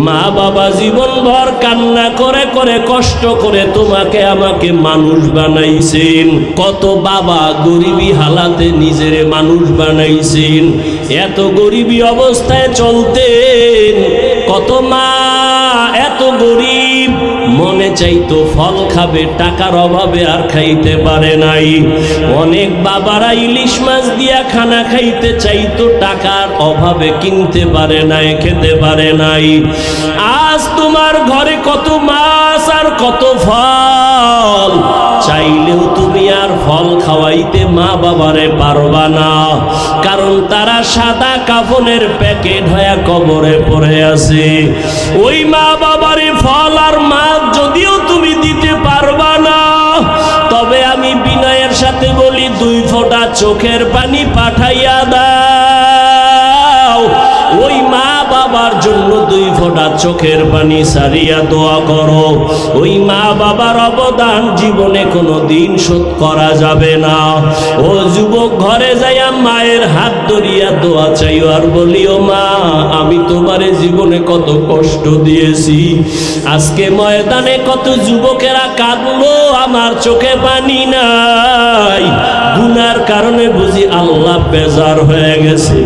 মা বাবা জীবনভর কান্না করে করে কষ্ট করে তোমাকে আমাকে মানুষ বানাইছেন। কত বাবা গরিবী হালাতে নিজের মানুষ বানাইছেন, এত গরিবী অবস্থায় চলতেন। কত মা এত গরিব, মনে চাইতো ফল খাবে, টাকার অভাবে আর খাইতে পারে নাই। অনেক বাবারা ইলিশ মাছ দিয়া খানা খাইতে চাইতো, টাকার অভাবে কিনতে পারে নাই, খেতে পারে নাই। আজ তোমার ঘরে কত মাছ আর কত ফল, চাইলেও তুমি আর ফল খাওয়াইতে মা বাবারে পারবা না, কারণ তারা সাদা কাফনের প্যাকেট হয়ে কবরে পড়ে আছে। ওই মা বাবারে ফল আর মাছ যদিও তুমি দিতে পারবা না, তবে আমি বিনয়ের সাথে বলি 2 ফোঁটা চোখের পানি পাঠাইয়া দাও। ওই মা বাবার জন্য 2 ফোঁটা চোখের পানি সারিয়া দোয়া করো। ওই মা বাবার অবদান জীবনে কোনো দিন শোধ করা যাবে না। ও যুবক, ঘরে যাইয়া মায়ের হাত ধরিয়া দোয়া চাইও আর বলিও, মা আমি তোমারে জীবনে কত কষ্ট দিয়েছি, আজকে ময়দানে কত যুবকেরা কাঁদলো, আমার চোখে পানি নাই, গুনার কারণে বুঝি আল্লাহ বেজার হয়ে গেছে।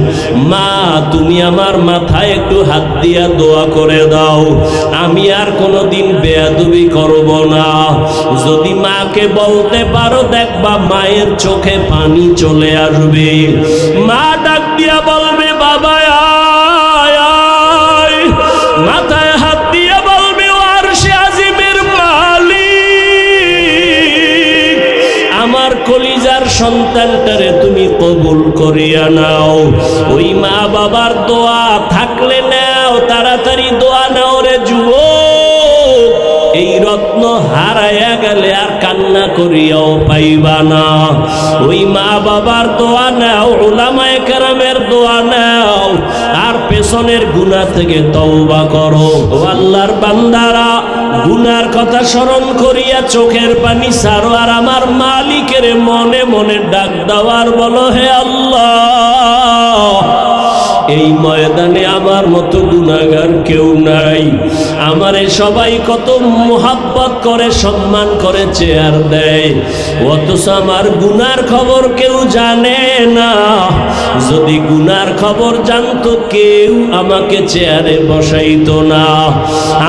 মা তুমি আমার মাথায় একটু হাত দিয়া দোয়া করে দাও, আমি আর কোনোদিন বেয়াদবি করব না। যদি মাকে বলতে পারো, দেখবা মায়ের চোখে পানি চলে আসবে। মা ডাক দিয়া বলবে, বাবা আয় আয়, মাথায় হাত দিয়া বলবে, ও আরশে আজিমের মালিক, আমার কলিজার সন্তানটারে তুমি কবুল করিয়া নাও। ওই মা বাবার দোয়া থাকলে নাও, তাড়াতাড়ি দোয়া নাও রে যুবক। এই রত্ন হারাইয়া গেলে আর কান্না করিয়াও পাইবা না। ওই মা বাবার দোয়া নাও, উলামায়ে কেরামের দোয়া নাও, আর পেছনের গুনাহ থেকে তওবা করো। ও আল্লাহর বান্দারা, গুনার কথা স্মরণ করিয়া চোখের পানি ছাড়ো, আর আমার মালিকের মনে মনে ডাক দেওয়ার বলো, হে আল্লাহ, এই ময়দানে আমার মতো গুনাহগার কেউ নাই, আমারে সবাই কত মোহাব্বত করে, সম্মান করে, চেয়ার দেয়, অথচ আমার গুনার খবর কেউ জানে না। যদি গুনার খবর জানতো কেউ আমাকে চেয়ারে বসাইতো না।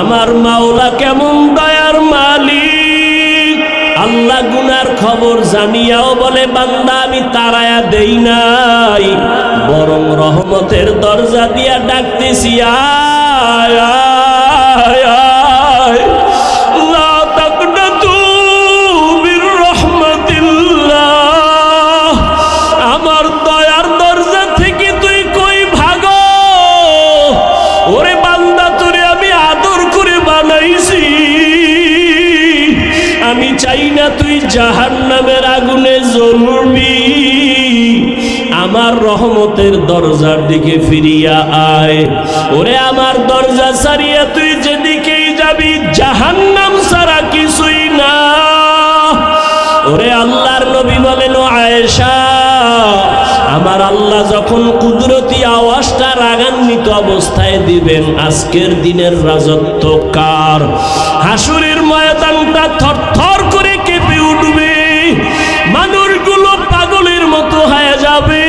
আমার মাওলা কেমন দয়ার মালিক, আল্লাহ গুনার খবর জানিয়াও বলে, বান্দা আমি তাড়ায়া দেই নাই, বরং রহমতের দরজা দিয়া ডাকতেছি, আয় আয় আয়, লা তাকনাতু মির রাহমাতিল্লাহ, আমার দয়ার দরজা থেকে তুই কই ভাগো। ওরে বান্দা, তোরে আমি আদর করে বানাইছি, আমি চাই না তুই জাহান্নামের আগুনে জ্বলবি। আমার রহমতের দরজার দিকে ফিরিয়া আয়। ওরে আমার দরজা ছাড়িয়া তুই যেদিকেই যাবি, জাহান্নাম ছাড়া কিছুই না। ওরে আল্লাহর নবী বলেন, ও আয়েশা, আমার আল্লাহ যখন কুদরতি আওয়াজটা রাগান্বিত অবস্থায় দিবেন, আজকের দিনের রাজত্ব কার, হাসুরের ময়দানটা থরথর করে কেঁপে উঠবে, মানুষগুলো পাগলের মতো হয়ে যাবে,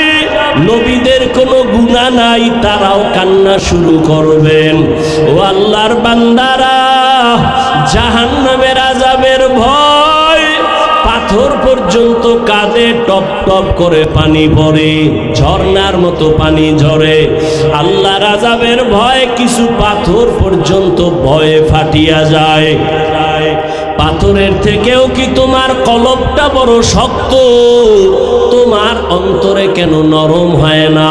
নবীদের কোনো গুনাহ নাই, তারাও কান্না শুরু করবেন। ও আল্লাহর বান্দারা, জাহান্নামের আযাবের ভয়, পাথর পর্যন্ত কাঁদে, টপ টপ করে পানি পড়ে, ঝর্ণার মতো পানি ঝরে। আল্লাহর আযাবের ভয় কিছু পাথর পর্যন্ত ভয়ে ফাটিয়া যায়। পাথরের থেকেও কি তোমার কলবটা বড় শক্ত? তোমার অন্তরে কেন নরম হয় না?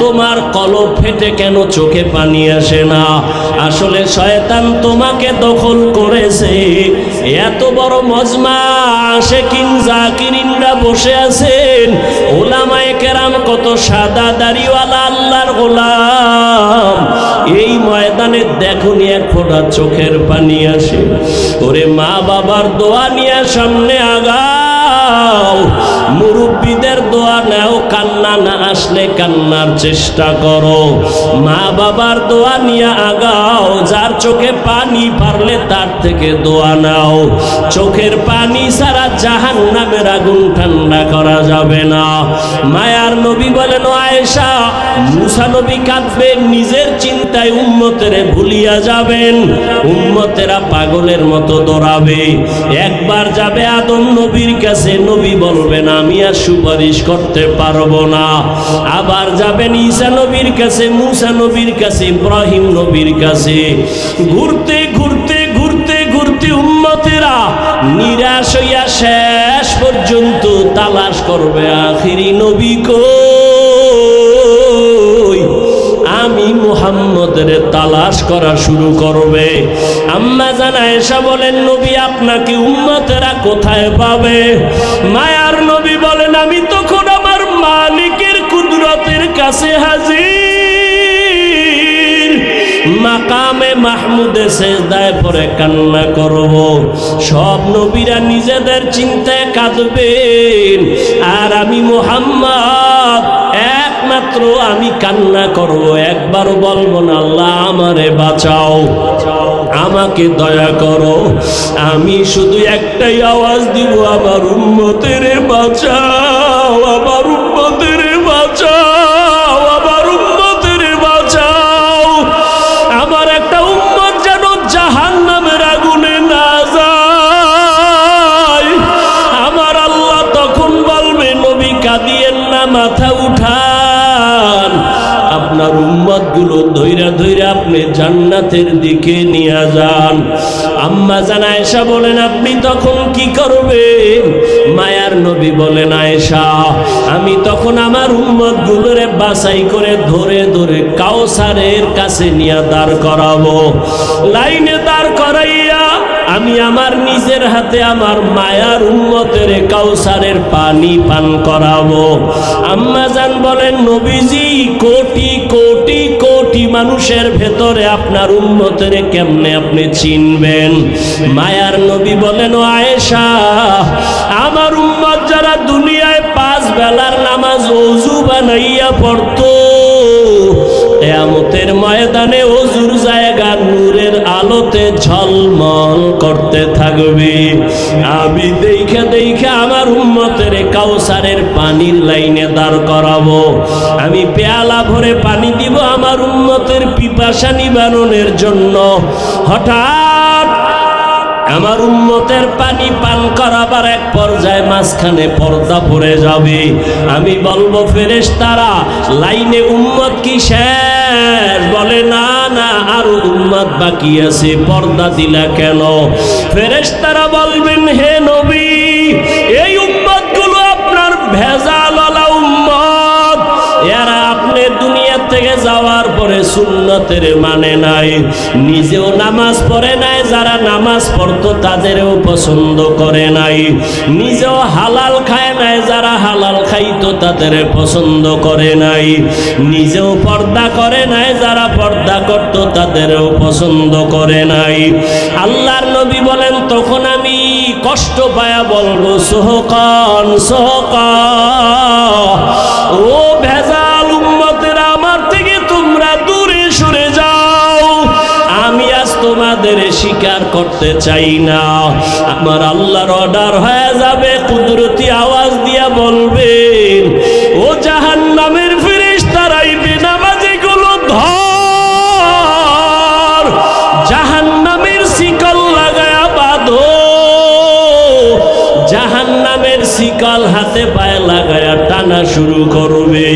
তোমার কলব ফেটে কেন চোখে পানি আসে না? আসলে শয়তান তোমাকে দখল করেছে। এত বড় মজমা, আশিকিন জাকিরিনরা বসে আছেন, উলামায়ে কেরাম কত সাদা দাড়িওয়ালা আল্লাহর গোলাম, এই ময়দানে দেখুনি এক ফোঁটা চোখের পানি আসে। ওরে মা বাবার দোয়া নিয়ে সামনে আগাও, মুরব্বী নবীদের দোয়া নাও, কান্না না আসলে কান্নার চেষ্টা করো, মা বাবার দোয়া নিয়ে আগাও, যার চোখে পানি পারলে তার থেকে দোয়া নাও। চোখের পানি ছাড়া জাহান্নামের আগুন ঠান্ডা করা যাবে না। মায়ার নবী বলেন, আয়েশা, মুসা নবী কাঁদবেন, নিজের চিন্তায় উম্মতেরে ভুলিয়া যাবেন, উম্মতেরা পাগলের মতো দৌড়াবে। একবার যাবে আদম নবীর কাছে, নবী বলবেন আমি আর সুপারিশ করতে পারবো না। আবার যাবেন ঈসা নবীর কাছে, মুসা নবীর কাছে, ইব্রাহিম নবীর কাছে। ঘুরতে ঘুরতে ঘুরতে ঘুরতে উম্মতেরা নিরাশ হইয়া শেষ পর্যন্ত তালাশ করবে আখিরি নবী কই, আমি মুহাম্মদের তালাশ করা শুরু করবে। আম্মা জান আয়েশা বলেন, নবী আপনাকে উম্মতেরা কোথায় পাবে? মায়ার নবী বলেন, আমি তখন আমার মালিকের কুদরতের কাছে হাজির, মাকামে মাহমুদে সেজদায় পড়ে কান্না করব। সব নবীরা নিজেদের চিন্তায় কাঁদবেন, আর আমি মুহাম্মদ একমাত্র আমি কান্না করব, একবারও বলবো না আল্লাহ আমারে বাঁচাও, আমাকে দয়া করো। আমি শুধু একটাই আওয়াজ দিব, আমার উম্মতের বাঁচাও, আমার উম্মতের বাঁচাও, আমার উম্মতের বাঁচাও। আমার একটা উম্মত যেন জাহান্নামের আগুনে না যায়। আমার আল্লাহ তখন বলবে, নবী কাঁদিয়েন না, মাথা উঠান, আপনার উম্মত গুলো ধৈরা ধৈরা আপনি জান্নাতের দিকে নিয়ে যান। আম্মা জান আয়েশা বলেন, আপনি তখন কি করবেন? মায়ার নবী বলেন, আয়েশা, আমি তখন আমার উম্মত গুলোরে বাছাই করে ধরে ধরে কাউসারের কাছে নিয়ে দাঁড় করাবো। লাইনে দাঁড় করাইয়া আমি আমার নিজের হাতে আমার মায়ার উম্মতের কাউসারের পানি পান করাবো। আম্মা জান বলেন, নবীজি, কোটি কোটি কোটি মানুষের ভেতরে আপনার উম্মতের কেমনে আপনি চিনবেন? মায়ার নবী বলেন, ও আয়েশা, আমার উম্মত যারা দুনিয়ায় 5 বেলার নামাজ ওযু বানাইয়া পড়তো, কিয়ামতের ময়দানে ওযুর জায়গা নূরের আলোতে ঝলমল করতে থাকবে। আমি দেখে দেখে আমার উম্মতের কাউসারের পানির লাইনে দাঁড় করাবো। আমি পেয়ালা ভরে পানি দিব আমার উম্মতের পিপাসা নিবারণের জন্য। হঠাৎ আমার উম্মতের পানি পান করাবার এক পর্যায়ে মাঝখানে পর্দা পড়ে যাবে। আমি বলবো, ফেরেশতারা, লাইনে উম্মত কি শেষ? বলে, না না, আর উম্মত বাকি আছে, পর্দা দিলা কেন? ফেরেশতারা বলবেন, হে নবী, এই উম্মত গুলো আপনার ভেজালওয়ালা উম্মত, এরা আপনি দুনিয়া থেকে যাওয়ার পরে সুন্নতের মানে নাই, নিজেও নামাজ পড়ে নাই, যারা নামাজ পড়তো তাদেরও পছন্দ করে নাই, নিজেও হালাল খায় নাই, যারা হালাল খাইতো তাদের পছন্দ করে নাই, নিজেও পর্দা করে নাই, যারা পর্দা করতো তাদেরও পছন্দ করে নাই। আল্লাহর নবী বলেন, তখন আমি কষ্ট পায়া বলবো, সোহকান সোহকান, ও ভেজাল উম্মতেরা, আমার থেকে তোমরা দূরে সরে যাও, আমি আজ তোমাদের স্বীকার করতে চাই না। আমার আল্লাহর অর্ডার হয়ে যাবে, কুদরতি আওয়াজ দিয়া বলবেন, ও জাহান্নামের ফেরেশতারা, বেনামাজি গুলো ধর, জাহান্নামের শিকল লাগায়া বাঁধো। জাহান্নামের শিকল হাতে পায়ে লাগায়া টানা শুরু করবে।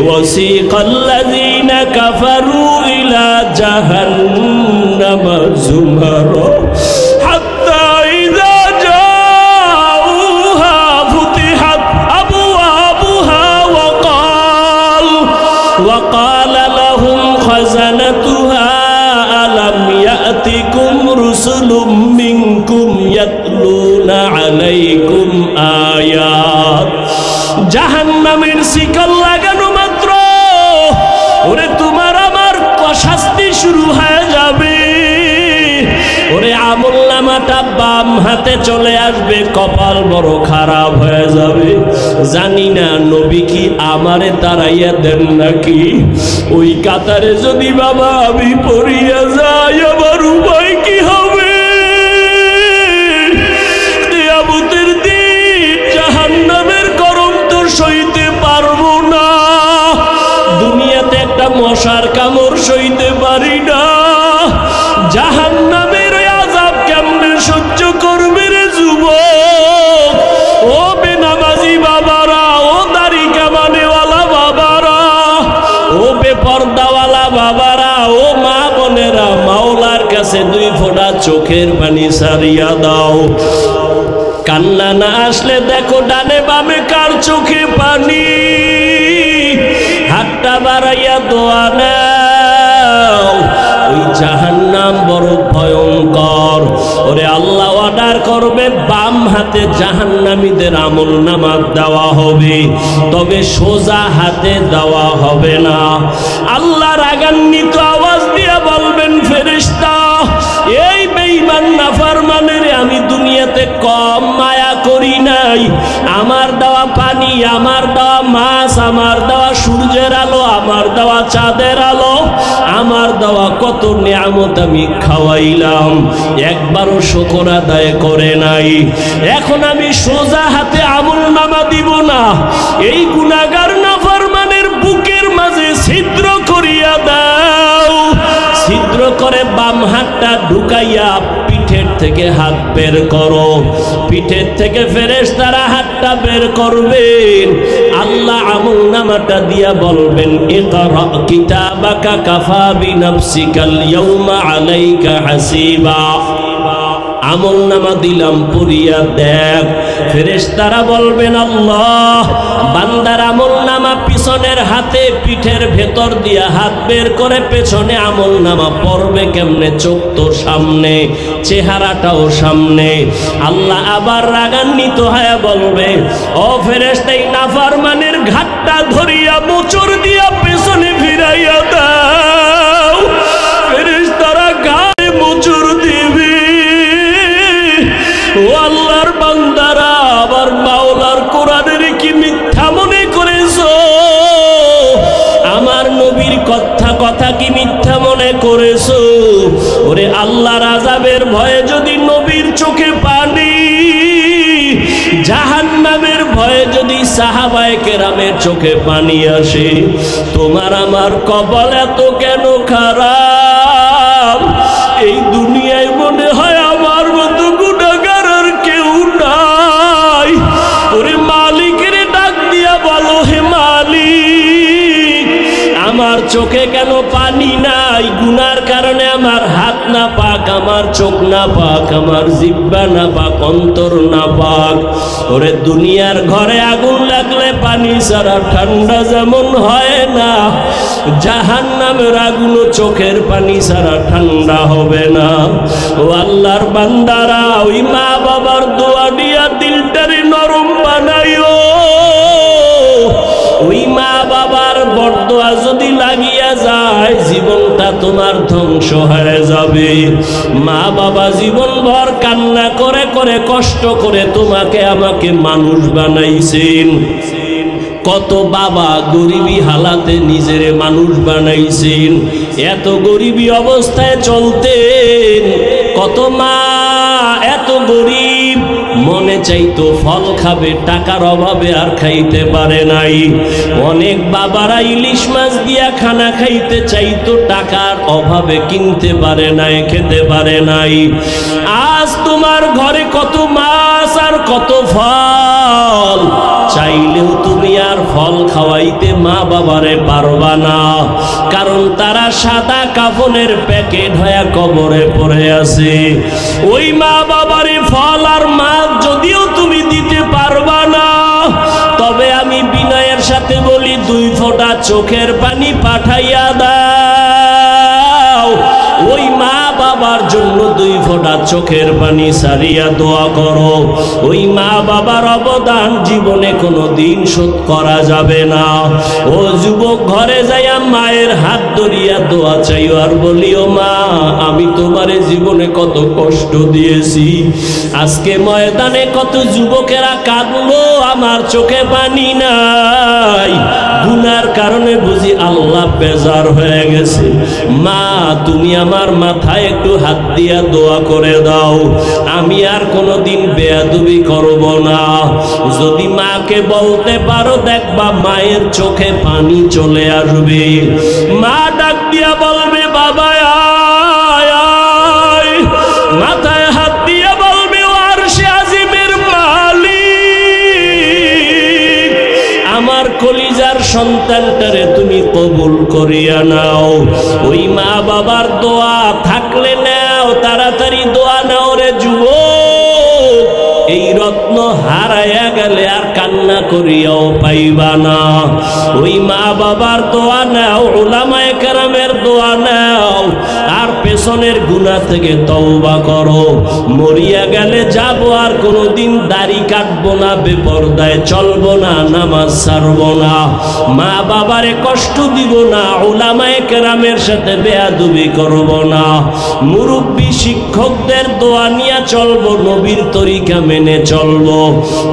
ওয়াসিকাল্লাযীনা কাফারু ইলা জাহান্নাম যুমারা হাত্তা ইযা জাউহা ফুতিহাত আবওয়াবুহা ওয়াকালা লাহুম খাযানাতুহা আলাম ইয়াতিকুম রুসুলুম মিনকুম ইয়াতলুনা আলাইকুম আয়াত। জাহান্নামের শিকল লাগানো মাত্র ওরে তোমার আমার শাস্তি শুরু হয়ে যাবে। ওরে আমলনামা নেওয়াটা বাম হাতে চলে আসবে, কপাল বড় খারাপ হয়ে যাবে। জানি না নবী কি আমারে তাড়াইয়া দেন নাকি। ওই কাতারে যদি বাবা আমি পড়িয়া যাই, আমার উপায় কি হবে? কিয়ামতের দিন জাহান্নামের গরম তো সইতে পারবো না। দুনিয়াতে একটা মশার কামড় সইতে পারি না, জাহান্নামের আযাব কেমনে সহ্য করবে রে যুবক? ও বেনামাজি বাবারা, ও দাড়ি কামানেওয়ালা বাবারা, ও বেপরদাওয়ালা বাবারা, ও মা বোনেরা, মাওলার কাছে দুই ফোঁটা চোখের পানি সারিয়া দাও। কান্না না আসলে দেখো ডানে বামে কার চোখে পানি। হাতটা বাড়াইয়া দোয়া নাও। ওই জাহান্নাম বড় ভয়ঙ্কর। ওরে আল্লাহ অর্ডার করবে বাম হাতে জাহান্নামীদের আমলনামা দেওয়া হবে, তবে সোজা হাতে দেওয়া হবে না। আল্লাহ রাগান্বিত আওয়াজ দিয়া বলবেন, ফেরেশতা এই বেঈমান নাফরমানের আমি দুনিয়াতে কম মায়া করি নাই। আমার দেওয়া পানি, আমার দেওয়া মাছ, আমার দেওয়া সূর্যের আলো, আমার দেওয়া চাঁদের আলো, আমার দেওয়া কত নিয়ামত আমি খাওয়াইলাম, একবারও শুকর আদায় করে নাই। এখন আমি সোজা হাতে আমলনামা দিব না, এই গুনাহগার নাফরমানের বুকের মাঝে ছিদ্র করিয়া দাও। ছিদ্র করে বাম হাতটা ঢুকাইয়া পিঠের থেকে হাত বের করো। পিঠের থেকে ফেরেশতারা হাতটা বের করবেন। আল্লাহ আমলনামাটা দিয়া বলবেন, ইকরা কিতাবাকা কাফা বিনাফসিকাল ইয়াউমা আলাইকা হাসিবা। আমলনামা দিলাম, পড়িয়া দেখ। ফেরেশতারা বলবেন, আল্লাহ বান্দার আমলনামা পিছনের হাতে পিঠের ভেতর দিয়া হাত বের করে পেছনে আমলনামা পড়বে কেমনে? চোখ তো সামনে, চেহারাটাও সামনে। আল্লাহ আবার রাগান্বিত হয়ে বলবে, ও ফেরেশতা এই নাফরমানের ঘাটটা ধরিয়া মোচড় দিয়া পেছনে ফিরাইয়া দাও। ফেরেশতারা ঘাড়ে মোচড় দিবে। ও আল্লাহর বান্দারা, আবার মাওলার কোরআনের কি মিথ্যা মনে করেছো? আমার নবীর কথা কি মিথ্যা মনে করেছো? ওরে আল্লাহর আযাবের ভয়ে যদি নবীর চোখে পানি, জাহান্নামের ভয়ে যদি সাহাবায়ে কেরামের চোখে পানি আসে, তোমার আমার কপাল এত কেন খারাপ? এই দুনিয়ায় মনে হয় আমার মতো গুনাহগার আর কেউ নাই। ওরে মালিকের ডাক দিয়া বলো, হে মালিক আমার চোখে কেন পানি নাই? গুনার কারণে আমার হাত না পাক, আমার চোখ না পাক, আমার জিহ্বা না পাক, অন্তর না পাক। ওরে দুনিয়ার ঘরে আগুন লাগলে পানি ছাড়া ঠান্ডা যেমন হয় না, জাহান্নামের আগুনও চোখের পানি ছাড়া ঠান্ডা হবে না। ও আল্লাহর বান্দারা, ওই মা বাবার দোয়া দিয়া দিলটারে নরম বানাইও। ওই মা বাবার বরদোয়া যদি লাগিয়া যায়, জীবনটা তোমার ধ্বংস হয়ে যাবে। মা বাবা জীবন ভর কান্না করে করে কষ্ট করে তোমাকে আমাকে মানুষ বানাইছেন। কত বাবা গরিবী হালাতে নিজের মানুষ বানাইছেন, এত গরিবী অবস্থায় চলতেন। কত মা এত গরিব, মনে চাইতো ফল খাবে, টাকার অভাবে আর খাইতে পারে নাই। অনেক বাবারা ইলিশ মাছ দিয়া খানা খাইতে চাইতো, টাকার অভাবে কিনতে পারে নাই, খেতে পারে নাই। আজ তোমার ঘরে কত মাছ আর কত ফল, চাইলেও তুমি আর ফল খাওয়াইতে মা বাবারে পারবা না, কারণ তারা সাদা কাফনের প্যাকেট হয়ে কবরে পড়ে আছে। ওই মা বাবারে ফল আর মাছ যদিও তুমি দিতে পারবা না, তবে আমি বিনয়ের সাথে বলি, দুই ফোঁটা চোখের পানি পাঠাইয়া দাও। ওই মা বাবার জন্য 2 ফোঁটা চোখের পানি সারিয়া দোয়া করো। ওই মা বাবার অবদান জীবনে কোনো দিন শোধ করা যাবে না। ও যুবক, ঘরে যাইয়া মায়ের হাত ধরিয়া দোয়া চাইও আর বলিও, মা আমি তোমারে জীবনে কত কষ্ট দিয়েছি, আজকে ময়দানে কত যুবকেরা কাঁদলো, আমার চোখে পানি নাই, গুনার কারণে বুঝি আল্লাহ বেজার হয়ে গেছে। মা তুমি আমার মাথায় একটু হাত দিয়া দোয়া করে দাও, আমি আর কোনোদিন বেয়াদবি করব না। যদি মাকে বলতে পারো, দেখবা মায়ের চোখে পানি চলে আসবে। মা ডাক দিয়া বলবে, বাবা আয় আয়, মাথায় হাত দিয়া বলবে, ও আরশে আজিমের মালিক, আমার কলিজার সন্তানটারে তুমি কবুল করিয়া নাও। ওই মা বাবার দোয়া থাকলে নাও, তাড়াতাড়ি দোয়া নাও রে যুবক। এই রত্ন হারাইয়া গেলে আর কান্না করিয়াও পাইবা না। ওই মা বাবার দোয়া নাও, উলামায়ে কেরামের দোয়া নাও, আর পেছনের গুনাহ থেকে তওবা করো। মরিয়া গেলে যাবো, আর কোনোদিন দাড়ি কাটবো না, বেপরদায় চলবো না, নামাজ ছাড়বো না, মা বাবারে কষ্ট দিব না, উলামায়ে কেরামের সাথে বেয়াদবি করব না, মুরব্বী শিক্ষকদের দোয়া নিয়ে চলবো, নবীর তরিকা মেনে চলবো।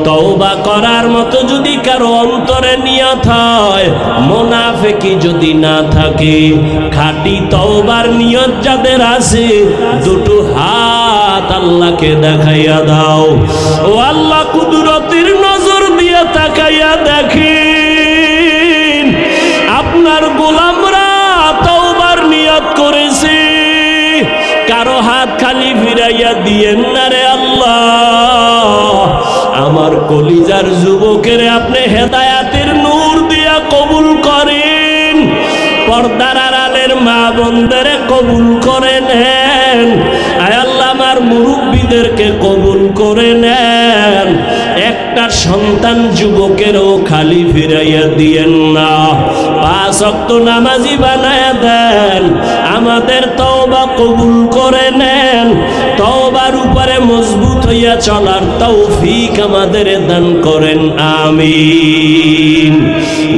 তওবা করার মতো যদি কারো অন্তরে নিয়ত হয়, মুনাফিকি যদি না থাকে, খাঁটি তওবার নিয়ত যাদের আছে, দুটো হাত আল্লাহকে দেখাইয়া দাও। ও আল্লাহ, কুদরতের নজর দিয়ে তাকাইয়া দেখেন, আপনার গোলামরা তওবার নিয়ত করেছে, কারো হাত খালি ফিরাইয়া দিয়েন না রে আল্লাহ। আমার কলিজার যুবকের আপনি হেদায়াতের নূর দিয়া কবুল করেন, পর্দার আড়ালের মা বোনদের কবুল করে নেন। আয় আল্লাহ, আমার মুরব্বীদেরকে কবুল করে নেন। একটা সন্তান যুবকেরও খালি ফিরাইয়া দিয়েন না, 5 ওয়াক্ত নামাজি বানায়া দেন। আমাদের তওবা কবুল করে নেন, তওবার উপরে মজবুত হইয়া চলার তৌফিক আমাদের দান করেন, আমিন।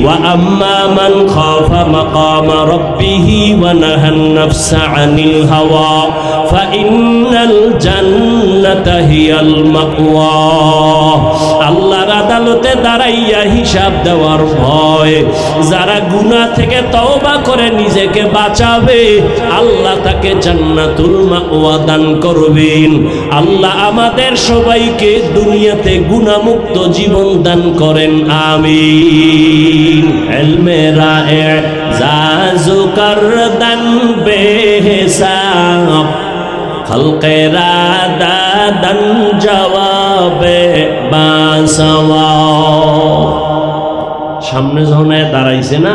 ওয়া আম্মা মান খাফা মাকামা রাব্বিহি ওয়া নাহান নাফসা আনিল হাওয়া ফাইন্নাল জান্নাতা হিয়াল মাওয়া। আল্লাহর আদালতে দাঁড়াইয়া হিসাব দেওয়ার ভয়, যারা গুনাহ থেকে তওবা করে নিজেকে বাঁচাবে, আল্লাহ তাকে জান্নাতুল মাওয়া দান করবেন। আল্লাহ আমাদের সবাইকে দুনিয়াতে গুনাহমুক্ত জীবন দান করেন, আমিন। ইলমে রায়ে জাজু করদান বেহিসাব, খলকেরা দাদান জবাবে বাসওয়া। সামনে যখন দাঁড়াইছে না,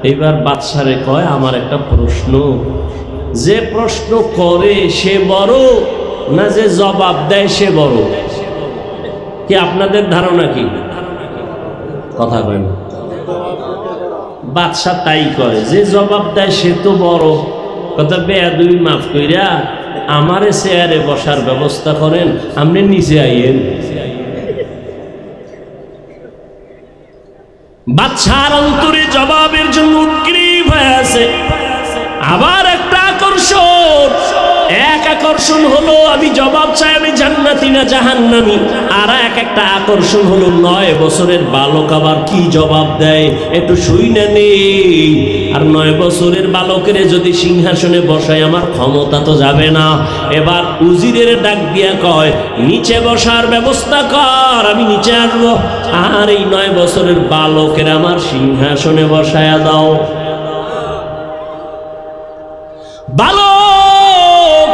এইবার বাদশারে কয়, আমার একটা প্রশ্ন, যে প্রশ্ন করে সে বড় না যে জবাব দেয় সে বড়? কি আপনাদের ধারণা কি? কথা কয় না। বাদশা তাই কয়, যে জবাব দেয় সে তো বড়। কথা, বেয়াদবি মাফ কইরা আমারে চেয়ারে বসার ব্যবস্থা করেন, আপনি নিচে আইয়েন। বাদশার অন্তরে জবাবের জন্য উৎগ্রীব হয়ে আছে। আবার একটা আকর্ষণ, এক আকর্ষণ হলো আমি জবাব চাই আমি জান্নাতি না জাহান্নামী, আর একটা আকর্ষণ হলো 9 বছরের বালক আবার কি জবাব দেয় একটু শুইনা নেই। আর 9 বছরের বালকের যদি সিংহাসনে বসায় আমার ক্ষমতা তো যাবে না। এবার উজিরের ডাক দিয়া কয়, নিচে বসার ব্যবস্থা কর, আমি নিচে আসবো, আর এই 9 বছরের বালকের আমার সিংহাসনে বসায়া দাও। বালক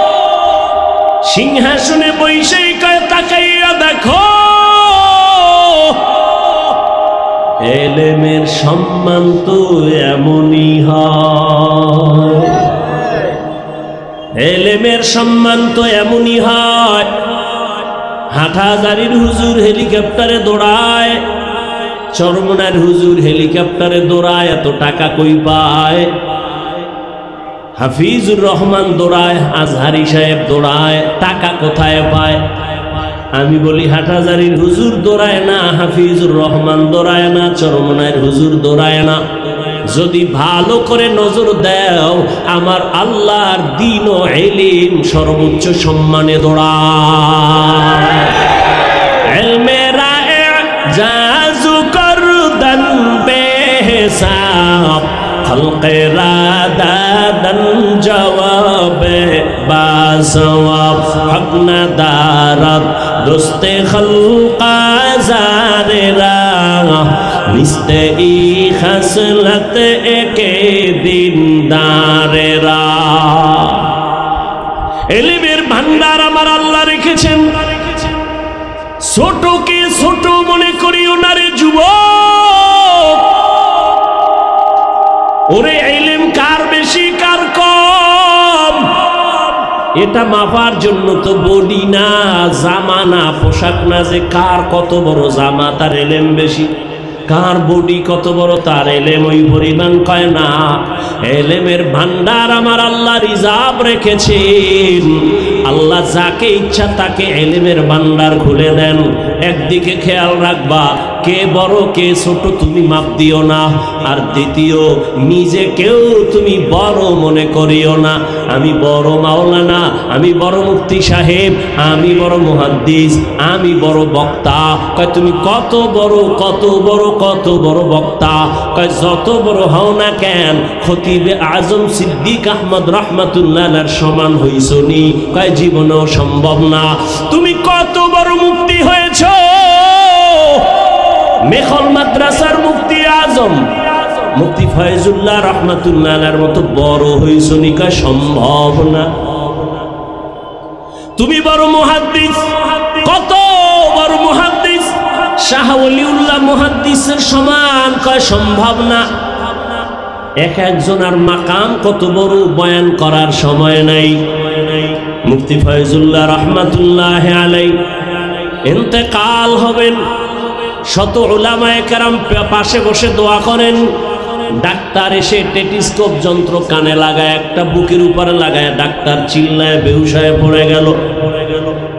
সিংহাসনে বসেই কয়, তাকাইয়া দেখো, এলেমের সম্মান তো এমনই হয়, এলেমের সম্মান তো এমনই হয়। হাটহাজারীর হুজুর হেলিকপ্টারে দৌড়ায়, চরমনার হুজুর হেলিকপ্টারে দৌড়ায়, এত টাকা কই পায়? হাফিজুর রহমান দৌড়ায়, আজহারি সাহেব দৌড়ায়, টাকা কোথায় পায়? আমি বলি হাটহাজারীর হুজুর দৌড়ায় না, হাফিজুর রহমান দৌড়ায় না, চরমনায়ের হুজুর দৌড়ায় না। যদি ভালো করে নজর দাও, আমার আল্লাহর দ্বীন ও ইলম সর্বোচ্চ সম্মানে দৌড়ায়। ইলমেরা জাজু করদান বেহিসাব, খলকেরা দাদান জওয়াবে বাসওয়াব, হক না দারাত দোস্তে খলকা জারেরা, নিস্তে ই খসলত একে দিনদারেরা। ইলমের ভান্ডার আমার আল্লাহ রেখেছেন। ছোটকে ছোট মনে করিও না রে যুবক। ওরে ইলম কার বেশি কার কম, এটা মাপার জন্য তো বডি না, জামা না, পোশাক না, যে কার কত বড় জামা তার ইলম বেশি, কার বডি কত বড় তার ইলম ওই পরিমাণ কয় না। ইলমের ভান্ডার আমার আল্লাহ রিজার্ভ রেখেছেন। আল্লাহ যাকে ইচ্ছা তাকে ইলমের ভান্ডার খুলে দেন। একদিকে খেয়াল রাখবা, কে বড় কে ছোট তুমি মাপ দিও না। আর দ্বিতীয়, নিজেকেও তুমি বড় মনে করিও না। আমি বড় মাওলানা, আমি বড় মুফতি সাহেব, আমি বড় মুহাদ্দিস, আমি বড় বক্তা। কয় তুমি কত বড় কত বড় কত বড় বক্তা? কয় যত বড় হও না কেন, খতিবে আজম সিদ্দিক আহমদ রহমাতুল্লাহর সমান হইছনি? কয় জীবনেও সম্ভব না। তুমি কত বড় মুফতি হয়েছ, মেখল মাদ্রাসার মুফতি আজম মুফতি ফয়জুল্লাহ রহমাতুল্লাহর মতো বড় হইছনি? কয় সম্ভব না। তুমি বড় মুহাদ্দিস, কত বড় মুহাদ্দিস, শাহ ওলিউল্লাহ মুহাদ্দিসের সমান? কয় সম্ভব না। এক একজনের মাকাম কত বড়, বয়ান করার সময় নাই। মুফতি ফয়জুল্লাহ রহমাতুল্লাহ আলাইহি ইন্তেকাল হবেন, শত উলামায়ে কেরাম পাশে বসে দোয়া করেন। ডাক্তার এসে টেটিস্কোপ যন্ত্র কানে লাগায়, একটা বুকের উপরে লাগায়, ডাক্তার চিল্লায় বেহুশ হয়ে পড়ে গেল।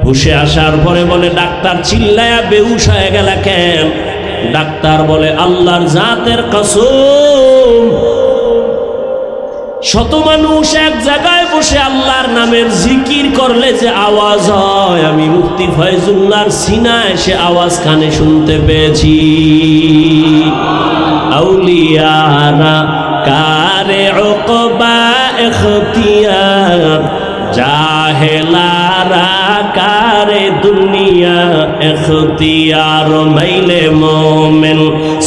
হুশে আসার পরে বলে, ডাক্তার চিল্লায়া বেহুশ হয়ে গেল কেন? ডাক্তার বলে, আল্লাহর জাতের কসম, শত মানুষ এক জায়গায় বসে আল্লাহর নামের জিকির করলে যে আওয়াজ হয়, আমি মুফতি ফয়জুল্লাহর সিনায় সে আওয়াজ কানে শুনতে পেয়েছি। আউলিয়ারা কারে উকবা ইখতিয়ার, জাহেলারা কারে দুনিয়া ইখতিয়ার। মাইলে মোমেন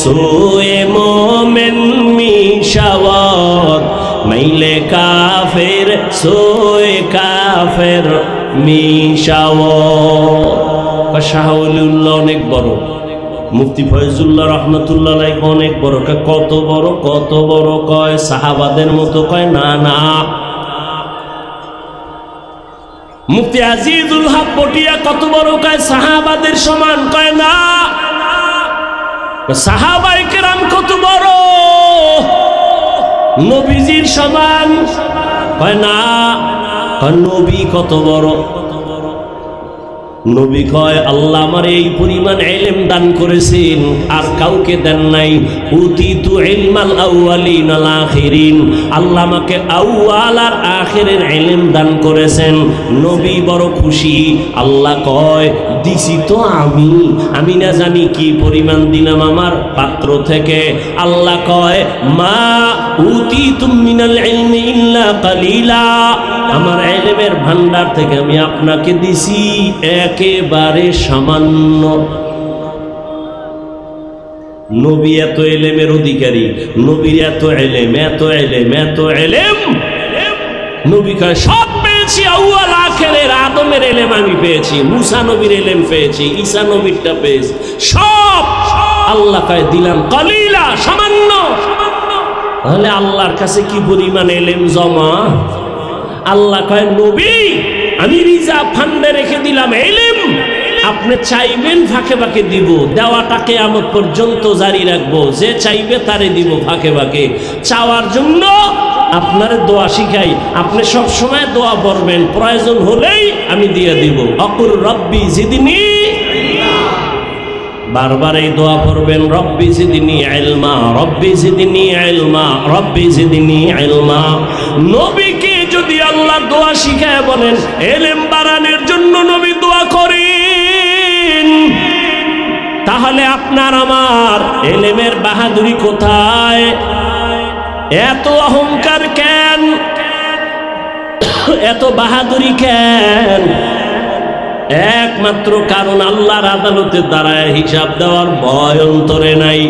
সোয়ে মোমেন মিশাওয়াত, মাইলে কাফের সোয়ে কাফের মিশাওয়াত। শাহ ওলিউল্লাহ অনেক বড়, মুফতি ফয়জুল্লাহ রহমাতুল্লাহ আলাইহি অনেক বড়। কত বড় কত বড়? কয় সাহাবাদের মতো? কয় না না। মুফতি আজিজুল হক পটিয়া কত বড়? কয় সাহাবাদের সমান। কয় না। সাহাবায়ে কেরাম কত বড়? নবীজির সমান। কয় না। কয় নবী কত বড়? নবী কয় আল্লাহ আমার এই পরিমাণ ইলম দান করেছেন, আর কাউকে দেন নাই। উতিতু ইলমাল আউয়ালিন ওয়াল আখিরিন, আল্লাহ আমাকে আউয়াল আর আখিরের ইলম দান করেছেন। নবী বড় খুশি। আল্লাহ কয় দিছি তো আমি না জানি কি পরিমাণ দিলাম আমার পাত্র থেকে। আল্লাহ কয় মা উতিতুম মিনাল ইলমি ইল্লা কালিলা, আমার ইলমের ভান্ডার থেকে আমি আপনাকে দিছি একেবারে সামান্য। নবী এত ইলমের অধিকারী, নবীর এত ইলম এত ইলম এত ইলম। নবী কয় সব পেয়েছি, আউয়াল আখিরের আদমের ইলম আমি পেয়েছি, মুসা নবীর ইলম পেয়েছি, ঈসা নবীরটা পেয়েছি, সব আল্লাহ কয় দিলাম কালিলা, সামান্য। তাহলে আল্লাহর কাছে কি পরিমাণ ইলম জমা? আল্লাহ কয় নবী আমি রিজার্ভ ফান্ডে রেখে দিলাম ইলম, আপনি চাইবেন ফাঁকে ফাঁকে দিব, দেওয়াটা কিয়ামত পর্যন্ত জারি রাখবো, যে চাইবে তারে দিব ফাঁকে ফাঁকে। চাওয়ার জন্য আপনার দোয়া শিখাই, আপনি সব সময় দোয়া পড়বেন, প্রয়োজন হলেই আমি দিয়ে দিব। অকুল রব্বি জিদনি, বারবার এই দোয়া পড়বেন, রব্বি জিদনি ইলমা, রব্বি জিদনি ইলমা, রব্বি জিদনি ইলমা। নবীকে যদি আল্লাহ দোয়া শিখায় বলেন ইলম বাড়ানোর জন্য নবী দোয়া করেন, তাহলে আপনার আমার ইলমের বাহাদুরি কোথায়? এত অহংকার কেন, এত বাহাদুরি কেন? একমাত্র কারণ আল্লাহর আদালতে দাঁড়ায় হিসাব দেওয়ার ভয় অন্তরে নাই।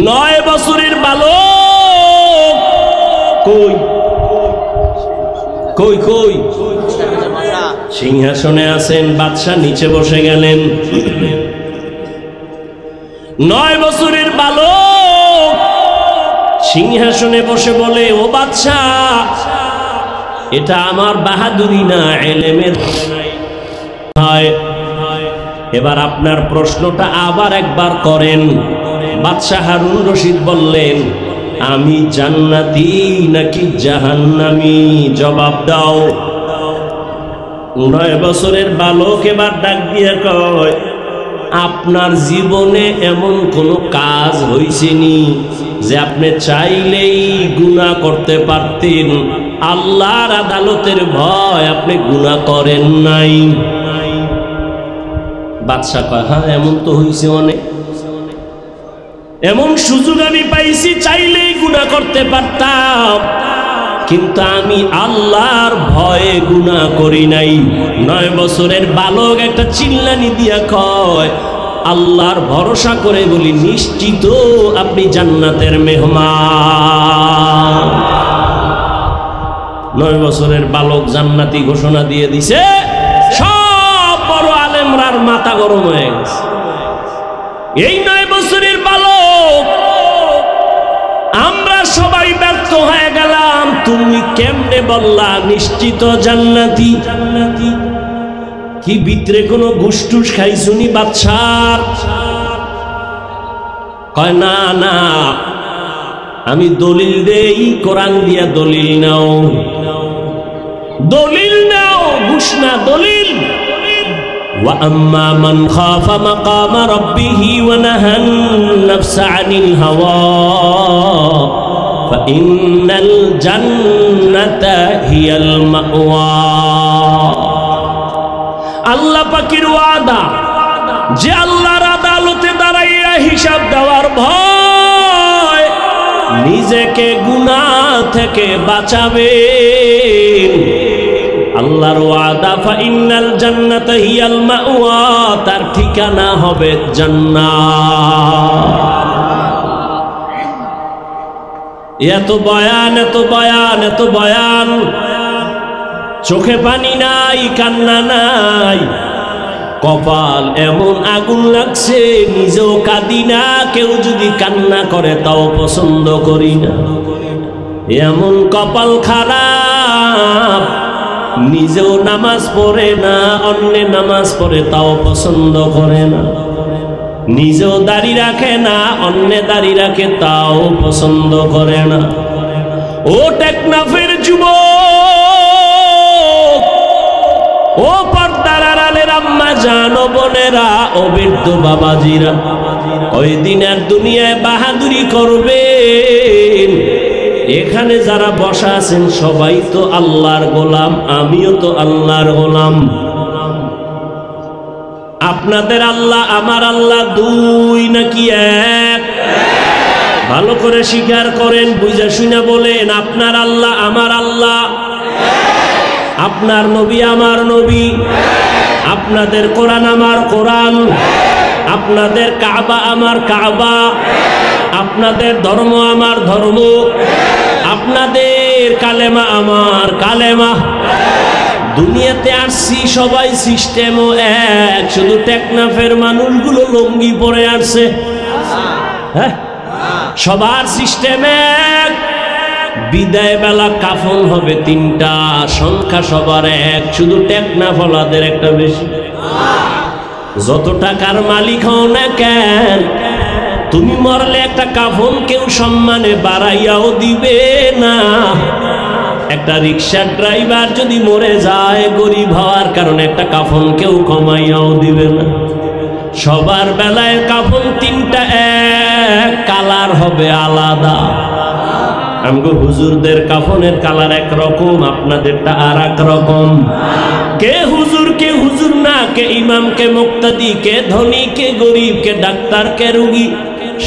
9 বছরের বালক কই কই কই? সিংহাসনে আছেন, বাদশা নিচে বসে গেলেন। 9 বছরের বালক সিংহাসনে বসে বলে, ও বাদশা, এটা আমার বাহাদুরি না, ইলমের। এবার আপনার প্রশ্নটা আবার একবার করেন। বাদশা হারুন রশিদ বললেন, আমি জান্নাতি নাকি জাহান্নামী? জবাব দাও। 9 বছরের বালক এবার ডাক দিয়ে কয়, আপনার জীবনে এমন কোনো কাজ হইছেনি যে আপনি চাইলেই গুনাহ করতে পারতেন? আল্লাহর আদালতের ভয় আপনি গুনাহ করেন নাই? বাদশা কয়, হ্যাঁ এমন তো হইছে অনেক, এমন সুযোগ আমি পাইছি, চাইলেই গুনাহ করতে পারতাম, কিন্তু আমি আল্লাহর ভয়ে গুনাহ করি নাই। 9 বছরের বালক একটা চিল্লানি দিয়া কয়, আল্লাহর ভরসা করে বলি, নিশ্চিত আপনি জান্নাতের মেহমান। 9 বছরের বালক জান্নাতি ঘোষণা দিয়ে দিছে। সব বড় আলেমরার মাথা গরম হয়ে গেছে। এই 9 বছরের বালক, আমরা সবাই ব্যর্থ হয়ে গেলাম, তুমি কেমনে বললা নিশ্চিত জান্নাতি? কি ভিতরে কোনো ঘুষটুস খাইছুনি বাদশার? কয়, না না, আমি দলিল দেই, কোরআন দিয়া দলিল নাও, দলিল নাও, ঘুষ না, দলিল। وَأَمَّا مَنْ خَافَ مَقَامَ رَبِّهِ وَنَهَى النَّفْسَ عَنِ الْهَوَىٰ فَإِنَّ الْجَنَّةَ هِيَ الْمَأْوَىٰ। আল্লাহ পাকের ওয়াদা যে আল্লাহর আদালতে দাঁড়াইয়া হিসাব দেওয়ার ভয়, নিজেকে গুনাহ থেকে বাঁচাবেন। আল্লাহর ওয়াদা, ফাইনাল জান্নাতা হিয়াল মাওয়া, তার ঠিকানা হবে জান্নাত। এত বয়ান, এত বয়ান, এত বয়ান, চোখে পানি নাই, কান্না নাই, কপাল এমন আগুন লাগছে, নিজেও কাঁদি না, কেউ যদি কান্না করে তাও পছন্দ করি না। এমন কপাল খারাপ, নিজেও নামাজ পড়ে না, অন্যে নামাজ পড়ে তাও পছন্দ করে না, নিজেও দাড়ি রাখে না, অন্যে দাড়ি রাখে তাও পছন্দ করে না। ও টেকনাফের যুবক, ও পর্দার আড়ালের আম্মা জান, ও বোনেরা, ও বৃদ্ধ বাবাজিরা, ওই দিন আর দুনিয়ায় বাহাদুরি করবেন। এখানে যারা বসা আছেন সবাই তো আল্লাহর গোলাম, আমিও তো আল্লাহর গোলাম। আপনাদের আল্লাহ আমার আল্লাহ দুই নাকি এক? ভালো করে স্বীকার করেন, বুঝা শুনে বলেন, আপনার আল্লাহ আমার আল্লাহ, আপনার নবী আমার নবী, আপনাদের কোরআন আমার কোরআন, আপনাদের কাবা আমার কাবা, আপনাদের ধর্ম আমার ধর্ম, আপনাদের কালেমা আমার কালেমা। দুনিয়াতে আসছি সবাই সিস্টেমও এক, শুধু টেকনাফের মানুষগুলো লুঙ্গি পরে আসছে। হ্যাঁ, সবার সিস্টেম এক। বিদায় বেলা কাফন হবে 3টা, সংখ্যা সবার এক, শুধু টেকনাফলাদের একটা বেশি। যত টাকার মালিক হও না কেন, তুমি মরলে একটা কাফন কেউ সম্মানে বাড়াইয়াও দিবে না। একটা রিক্সার ড্রাইভার যদি মরে যায় গরিব হওয়ার কারণে একটা কাফন কেউ কমাইয়াও দিবে না। সবার বেলায় কাফন তিনটা, এক কালার হবে আলাদা। আমগো হুজুরদের কাফনের কালার একরকম, আপনাদেরটা আর এক রকম। কে হুজুর কে হুজুর না, কে ইমাম কে মুক্তাদি, কে ধনী কে গরিব, কে ডাক্তার কে রোগী,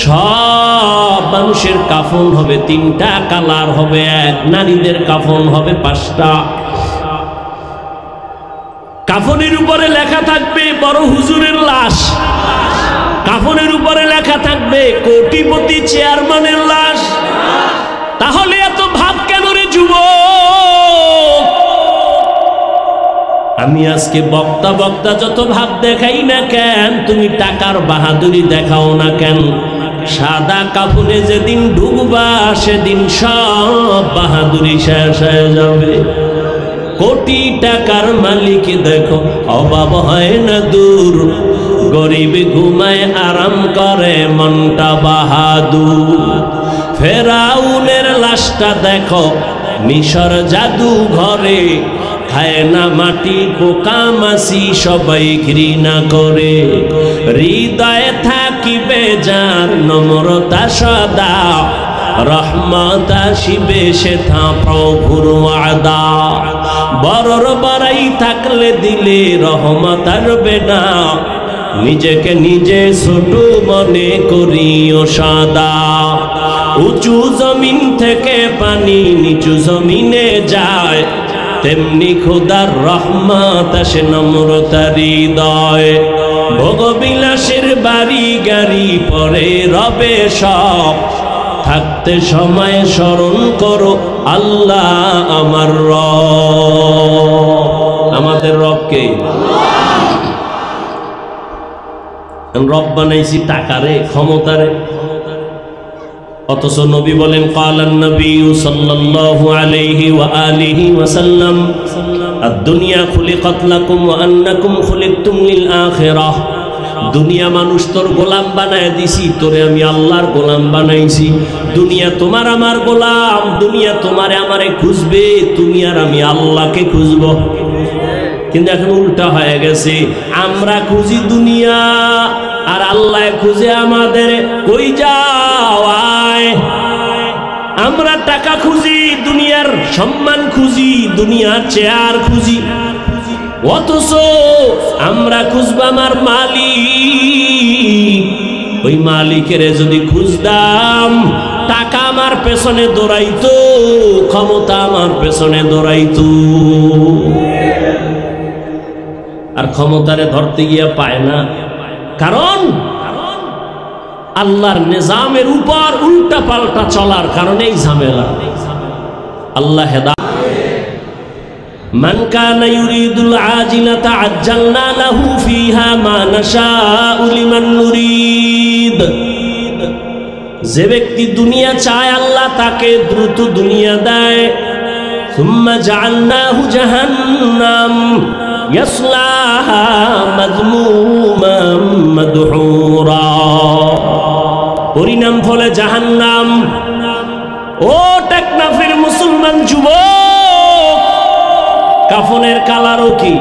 সব মানুষের কাফন হবে তিনটা, কালার হবে এক। নারীদের কাফন হবে পাঁচটা। কাফনের উপরে লেখা থাকবে বড় হুজুরের লাশ, কাফনের উপরে লেখা থাকবে কোটিপতি চেয়ারম্যানের লাশ। তাহলে এত ভাব কেন রে যুবক? আমি আজকে বক্তা বক্তা যত ভাব দেখাই না কেন, তুমি টাকার বাহাদুরি দেখাও না কেন? সাদা কাফনে যেদিন ঢুকবা সেদিন সব বাহাদুরি শেষ হয়ে যাবে। কোটি টাকার মালিক দেখো অভাব হয় না দূর, গরিব ঘুমায় আরাম করে মনটা বাহাদুর। ফেরাউনের লাশটা দেখো মিশর জাদু ঘরে, খায় না মাটি পোকা মাছি সবাই ঘৃণা করে। হৃদয়ে থাকিবে যার নম্রতা সদা, রহমত আসিবে সেথা প্রভুর ওয়াদা। বড়র বড়াই থাকলে দিলে রহমত আসবে না, নিজেকে নিজে ছোট মনে করিও সদা। উঁচু জমিন থেকে পানি নিচু জমিনে যায়, তেমনি খোদার রহমত আসে নম্রতার হৃদয়। ভোগবিলাসের বাড়ি গাড়ি পরে রবে সব, থাকতে সময় স্মরণ করো আল্লাহ আমার রব। আমাদের রবকে রব বানাইছি টাকারে ক্ষমতারে, অথচ নবী বলেন কালান নবী সাল্লাল্লাহু আলাইহি ওয়া আলিহি ওয়াসাল্লাম আদ-দুনিয়া খুলিকাত লাকুম ওয়া আন্নাকুম খুলিকতুম লিল আখিরাহ। দুনিয়া মানুষ তোর গোলাম বানায় দিছি, তোরে আমি আল্লাহর গোলাম বানাইছি। দুনিয়া তোমার আমার গোলাম, দুনিয়া তোমারে আমারে খুঁজবে, তুমি আর আমি আল্লাহকে খুঁজব। কিন্তু এখন উল্টা হয়ে গেছে, আমরা খুঁজি দুনিয়া আর আল্লাহ খুঁজে আমাদের। কই যাও আয়? আমরা টাকা খুঁজি, দুনিয়ার সম্মান খুঁজি, দুনিয়ার চেয়ার খুঁজি, অথচ আমরা খুঁজব আমার মালিক। ওই মালিকের যদি খুঁজতাম, টাকা আমার পেছনে দৌড়াইতো, ক্ষমতা আমার পেছনে দৌড়াইতো। আর ক্ষমতারে ধরতে গিয়া পায় না, কারণ আল্লাহর নিজামের উপর উল্টা পাল্টা চলার কারণেই ঝামেলা। আল্লাহ হেদায়েত। মান কানা ইউরিদুল আজিলাতা আজ্জালনা লাহু ফিহা মা নাশাউ লিমান নুরিদ। যে ব্যক্তি দুনিয়া চায় আল্লাহ তাকে দ্রুত দুনিয়া দেয়। সুম্মা জাআলনাহু জাহান্নাম ইয়াসলাহা মাযমুমান মাদহুরা। পরিণাম ফলে জাহান্নাম। ও টেকনাফের মুসলমান যুবক, কাফনের কালারও কি?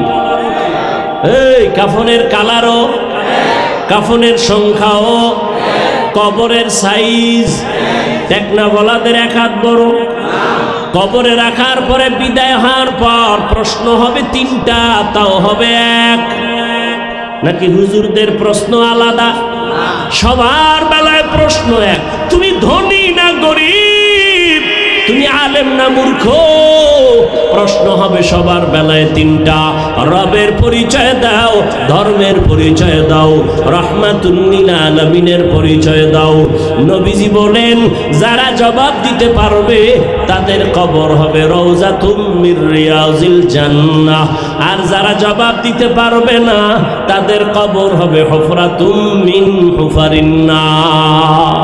এই কাফনের কালারও, কাফনের সংখ্যাও, কবরের সাইজ। টেকনাফলাদের এক হাত বড়। কবরে রাখার পরে বিদায় হওয়ার পর প্রশ্ন হবে তিনটা, তাও হবে এক। নাকি হুজুরদের প্রশ্ন আলাদা? সবার বেলায় প্রশ্ন এক। তুমি ধনী না গরিব, তুমি আলেম না মূর্খ, প্রশ্ন হবে সবার বেলায় তিনটা। রবের পরিচয় দাও, ধর্মের পরিচয় দাও, রাহমাতুল লিল আলামিনের পরিচয় দাও। নবীজি বলেন যারা জবাব দিতে পারবে তাদের কবর হবে রওজাতুম মির রিয়াজিল জান্নাহ, আর যারা জবাব দিতে পারবে না তাদের কবর হবে হুফরাতুম মিন হুফারিন নার।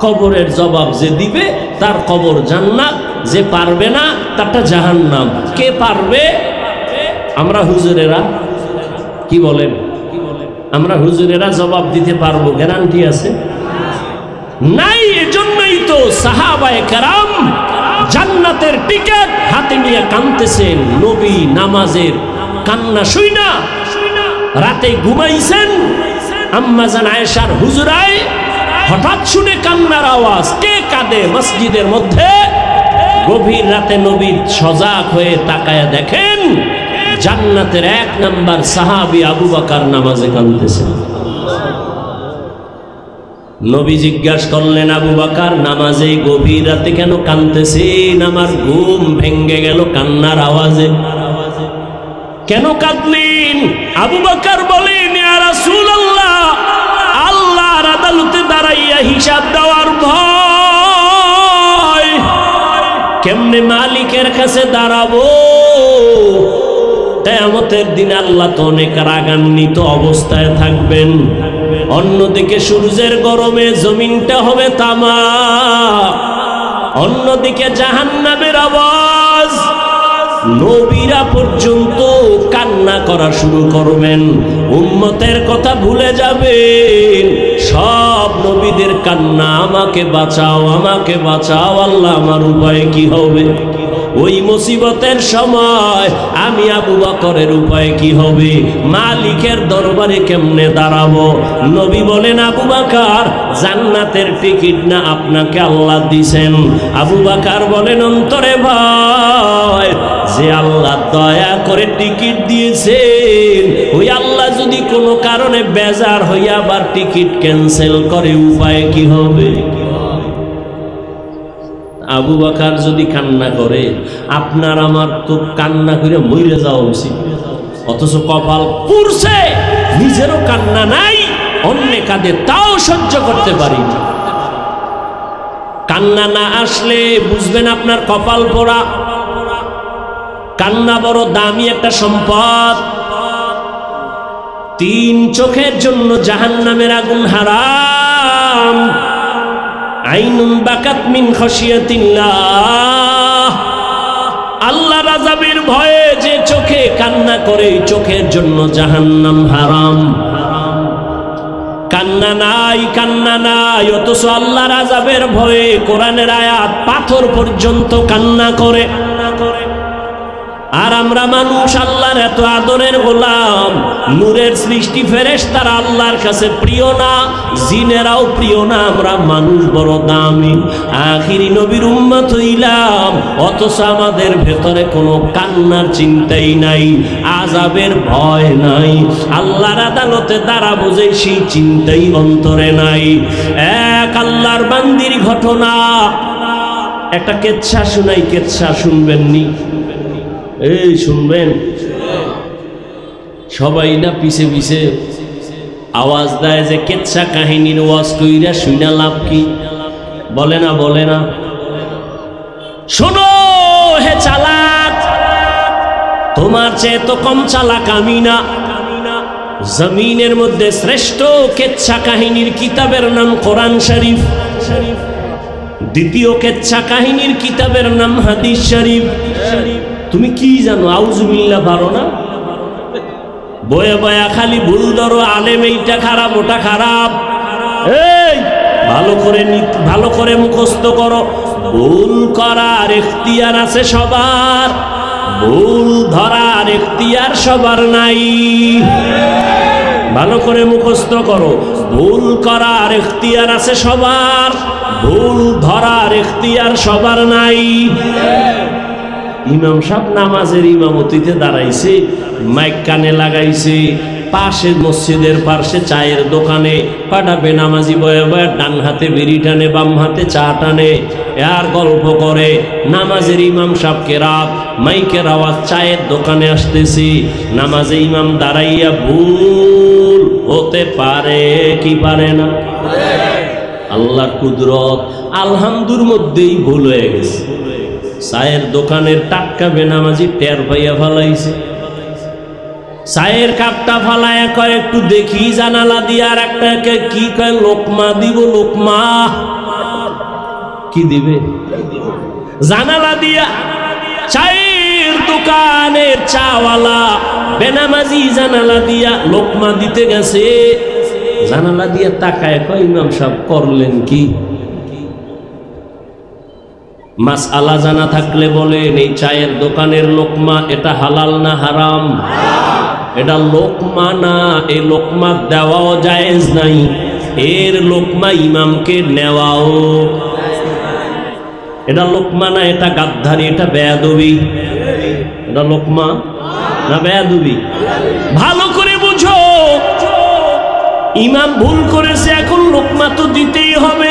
কবরের জবাব যে দিবে তার কবর জান্নাত, যে পারবে না তারটা জাহান্নাম। কে পারবে? আমরা হুজুরেরা কি বলেন? আমরা হুজুরেরা জবাব দিতে পারবো, গ্যারান্টি আছে? নাই। এজন্যই তো সাহাবায়ে কেরাম জান্নাতের টিকিট হাতে নিয়ে কাঁদতেছেন। নবী নামাজের কান্না শুইনা রাতে ঘুমাইছেন। আম্মা জান আয়েশার হুজরায় হঠাৎ শুনে কান্নার আওয়াজ। কে কাঁদে মসজিদের মধ্যে? গভীর রাতে নবী সজাগ হয়ে তাকায়া দেখেন জান্নাতের 1 নাম্বার সাহাবী আবু বকর নামাজে কাঁদতেছেন। নবী জিজ্ঞাসা করলেন, আবু বকর নামাজে গভীর রাতে কেন কাঁদতেছেন? আমার ঘুম ভেঙে গেল কান্নার আওয়াজে। কেন কাঁদলেন? আবু বকর বলেন, ইয়া রাসূলুল্লাহ, আল্লাহর আদালতে দাঁড়াইয়া হিসাব দেওয়ার ভয়। কেমনে মালিকের কাছে দাঁড়াবো? কিয়ামতের দিন আল্লাহ তো অনেক রাগান্বিত অবস্থায় থাকবেন। অন্যদিকে সূর্যের গরমে জমিনটা হবে তামা, অন্যদিকে জাহান্নামের আওয়াজ। নবীরা পর্যন্ত কান্না করা শুরু করবেন, উম্মতের কথা ভুলে যাবেন। সব নবীদের কান্না, আমাকে বাঁচাও, আমাকে বাঁচাও আল্লাহ, আমার উপায় কি হবে? ওই মুসিবতের সময় আমি আবু বকরের উপায় কি হবে? মালিকের দরবারে কেমনে দাঁড়াবো? নবী বলেন, আবু বকর জান্নাতের টিকিট না আপনাকে আল্লাহ দিছেন। আবু বকর বলেন অন্তরে ভয়, যে আল্লাহ দয়া করে টিকিট দিয়েছেন ওই আল্লাহ যদি কোনো কারণে বেজার হইয়া আবার টিকিট ক্যান্সেল করে, উপায় কি হবে? আবু বকর যদি কান্না করে, আপনার আমার তো কান্না করে মরে যাওয়া উচিত। অথচ কপাল পুরছে, নিজেরও কান্না নাই, অন্য কাঁদে তাও সহ্য করতে পারি না। কান্না না আসলে বুঝবেন আপনার কপাল পোড়া। কান্না বড় দামি একটা সম্পদ। 3 চোখের জন্য জাহান্নামের আগুন হারাম। আইনুন বাকাত মিন খাশিয়াতিল্লাহ, আল্লাহর আযাবের ভয়ে যে চোখে কান্না করে চোখের জন্য জাহান্নাম হারাম। কান্না নাই, কান্না নাই, অথচ আল্লাহর আযাবের ভয়ে কোরআনের আয়াত পাথর পর্যন্ত কান্না করে। আর আমরা মানুষ আল্লাহর এত আদরের গোলাম, নূরের সৃষ্টি ফেরেশতারা আল্লাহর কাছে প্রিয় না, জিনেরাও প্রিয় না, আমরা মানুষ বড় দামি। আখিরি নবীর উম্মত হইলাম, অথচ আমাদের ভেতরে কোনো কান্নার চিন্তাই নাই, আযাবের ভয় নাই, আল্লাহর আদালতে দাঁড়াবো যে সেই চিন্তাই অন্তরে নাই। এক আল্লাহর বান্দির ঘটনা, একটা কেচ্ছা শুনাই। কেচ্ছা শুনবেননি? এই শুনবেন? সবাই না পিছে পিছে আওয়াজ দেয় যে কেচ্ছা কাহিনীর ওয়াজ কইরা শুইনা লাভ কি? বলে না, বলে না? শোনো হে চালাক, তোমার চেয়ে তো কম চালাক আমি না। জমিনের মধ্যে শ্রেষ্ঠ কেচ্ছা কাহিনীর কিতাবের নাম কোরআন শরীফ। দ্বিতীয় কেচ্ছা কাহিনীর কিতাবের নাম হাদিস শরীফ। তুমি কি জানো? আউযুবিল্লাহ পারো না? বয়ে বয়া খালি ভুল ধরো, আলেম এইটা খারাপ ওটা খারাপ। এই ভালো করে মুখস্থ করো। ভুল করার ইখতিয়ার আছে সবার, ভুল ধরার ইখতিয়ার সবার নাই। ভালো করে মুখস্থ করো। ভুল করার ইখতিয়ার আছে সবার, ভুল ধরার ইখতিয়ার সবার নাই। ইমাম সাহেব নামাজের ইমামতিতে দাঁড়াইছে, মাইক কানে লাগাইছে, পাশে মসজিদের পাশে চায়ের দোকানে পাটা বেনামাজি বয়ে বয়ে ডান হাতে বিড়ি টানে, বাম হাতে চা টানে, আর গল্প করে। নামাজের ইমাম সাহেবকে রাত, মাইকের আওয়াজ, চায়ের দোকানে আসতেছি। নামাজে ইমাম দাঁড়াইয়া ভুল হতে পারে কি পারে না? আল্লাহর কুদরত, আলহামদুর মধ্যেই ভুল হয়ে গেছে। চায়ের দোকানের টাটকা বেনামাজি টের পাইয়া ফালাইছে। চায়ের কাপটা ফালাইয়া কয় একটু দেখি জানালা দিয়ে, আর একটাকে কি কয় লোকমা দিব, লোকমা কি দিবে? জানালা দিয়া চায়ের দোকানের চাওয়ালা বেনামাজি জানালা দিয়া লোকমা দিতে গেছে, জানালা দিয়া তাকায় কয় ইমাম সাহেব করলেন কি? মাসআলা জানা থাকলে বলেন এই চায়ের দোকানের লোকমা এটা হালাল না হারাম? এটা লোকমা না, এই লোকমা দেওয়াও জায়েজ নাই, এর লোকমা ইমামকে নেওয়াও। এটা লোকমা না, এটা গাদ্দারি, এটা বেয়াদবি। এটা লোকমা না বেয়াদবি? ভালো করে বুঝো, ইমাম ভুল করেছে, এখন লোকমা তো দিতেই হবে।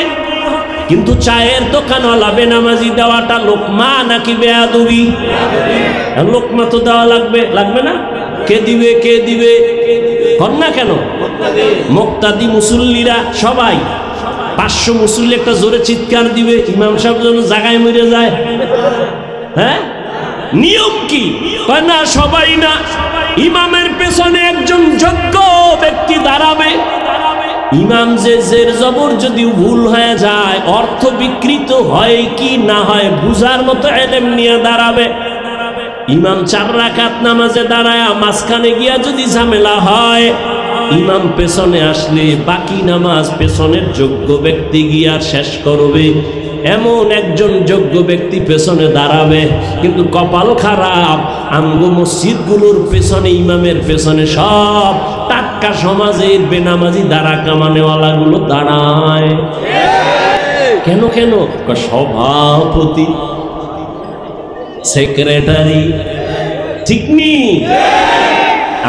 কিন্তু চায়ের দোকানওয়ালা বেনামাজি দেওয়াটা লোকমা নাকি বেয়াদবি? লোকমা তো দেওয়া লাগবে, লাগবে না? কে দিবে? কে দিবে? কর না কেন? মুক্তাদি মুসল্লিরা সবাই 500 মুসল্লি একটা জোরে চিৎকার দিবে, ইমাম সাহেব যেন জায়গায় মরে যায়। হ্যাঁ, নিয়ম কি? না সবাই না, ইমামের পেছনে একজন যোগ্য ব্যক্তি দাঁড়াবে। ইমাম যে জের জবর যদি ভুল হয়ে যায়, অর্থ বিকৃত হয় কি না হয় বুঝার মতো ইলম নিয়ে দাঁড়াবে। ইমাম 4 রাকাত নামাজে দাঁড়ায় মাঝখানে গিয়া যদি ঝামেলা হয়, ইমাম পেছনে আসলে বাকি নামাজ পেছনের যোগ্য ব্যক্তি গিয়া শেষ করবে। এমন একজন যোগ্য ব্যক্তি পেছনে দাঁড়াবে। কিন্তু কপাল খারাপ, আমগো মসজিদগুলোর পেছনে, ইমামের পেছনে সব টাটকা সমাজের বেনামাজি দাঁড়া কামানেওয়ালা গুলো দাঁড়ায়। কেন কেন? সভাপতি, সেক্রেটারি, ঠিক নি?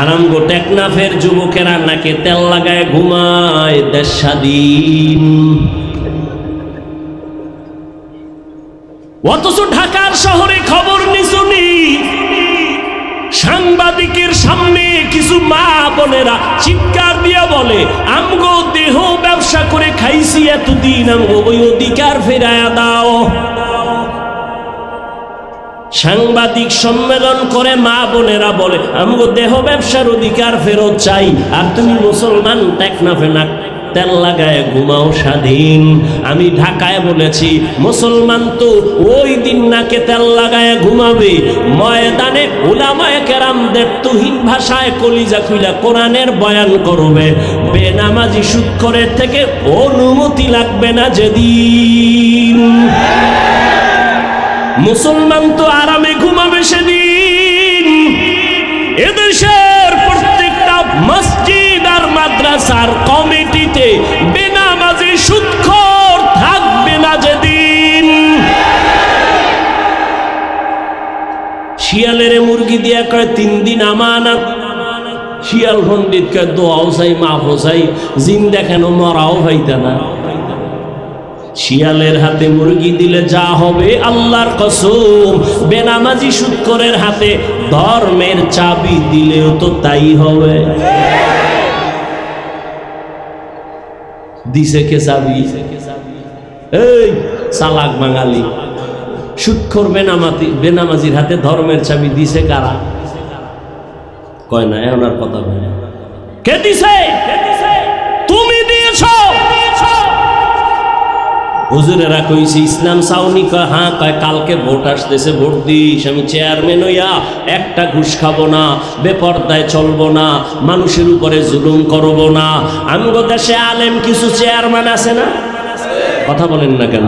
আরামগো টেকনাফের যুবকেরা নাকে তেল লাগায় ঘুমায়, দেশ স্বাধীন। অথচ ঢাকার শহরে খবর নিশুনি, সাংবাদিকের সামনে কিছু মা বোনেরা চিৎকার দিয়া বলে আমগো দেহ ব্যবসা করে খাইছি এতদিন, আমগো ওই অধিকার ফেরায়া দাও। সাংবাদিক সম্মেলন করে মা বোনেরা বলে আমগো দেহ ব্যবসার অধিকার ফেরত চাই, আর তুমি মুসলমান টেকনাফে না তেল লাগায় ঘুমাও স্বাধীন। আমি ঢাকায় বলেছি মুসলমান তো ওই দিন নাকে তেল লাগায় ঘুমাবে ময়দানে উলামায়ে কেরামদের তুহিন ভাষায় কলিজা খুইলা কোরআনের বয়ান করবে। বেনামাজি সুদখোরের থেকে অনুমতি লাগবে না যেদিন। মুসলমান তো আরামে ঘুমাবে সেদিন। এদেশের প্রত্যেকটা মসজিদ আর মাদ্রাসার কমিটিতে বেনামাজি সুদখোর থাকবে না যেদিন। শিয়ালের মুরগি দিয়া কয় 3 দিন আমানত, শিয়াল পণ্ডিত কয় দোয়াও চাই মাফও চাই, জিন দেখানো মরাও ভাইতা না। শিয়ালের হাতে মুরগি দিলে যা হবে আল্লাহর কসম, বেনামাজি সুদখোরের হাতে ধর্মের চাবি দিলেও তো তাই হবে। দিছে কে চাবি? এই চালাক বাঙালি, সুদখোর বেনামাজির হাতে ধর্মের চাবি দিছে কারা? কয় না, এমন কথা বলে। কে দিছে? তুমি দিয়েছো। হুজুরেরা কইছে ইসলাম চাওনি? কয় হ্যাঁ। কয় কালকে ভোট আসতেছে, ভোট দিস। আমি চেয়ারম্যান হইয়া একটা ঘুষ খাবো না, বেপরদায় চলবো না, মানুষের উপরে জুলুম করবো না। আমগো দেশে আলেম কিছু চেয়ারম্যান আছে না? কথা বলেন না কেন?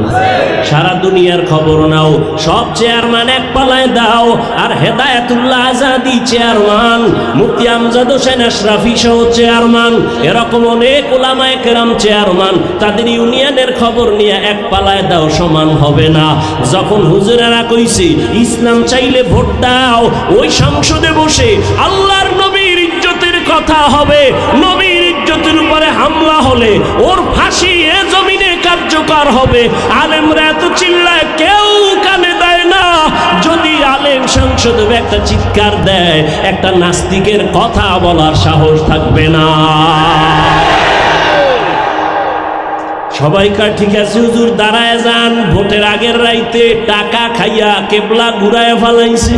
সারা দুনিয়ার খবর নাও, সব চেয়ারম্যান এক পালায় দাও। আর হেদায়েতুল্লাহ আজাদি চেয়ারম্যান, মুফতি আমজাদ হোসেন আশরাফি সহ চেয়ারম্যান, এরকম অনেক উলামায়ে কেরাম চেয়ারম্যান। তাদের ইউনিয়নের খবর নিয়ে এক পালায় দাও, সমান হবে না। যখন হুজুরেরা কইছে ইসলাম চাইলে ভোট দাও, ওই সংসদে বসে আল্লাহর নবীর ইজ্জতের কথা হবে, নবীর ইজ্জতের উপরে হামলা হলে ওর ফাঁসি এ জমিনে কার্যকর হবে। আলেমরা এত চিল্লায়, কেউ কানে দেয় না। যদি আলেম সংসদে একটা চিৎকার দেয়, একটা নাস্তিকের কথা বলার সাহস থাকবে না। সবাই কয় ঠিক আছে হুজুর দাঁড়ায় যান, ভোটের আগের রাইতে টাকা খাইয়া কেবলা ঘুরায় ফেলাইছে।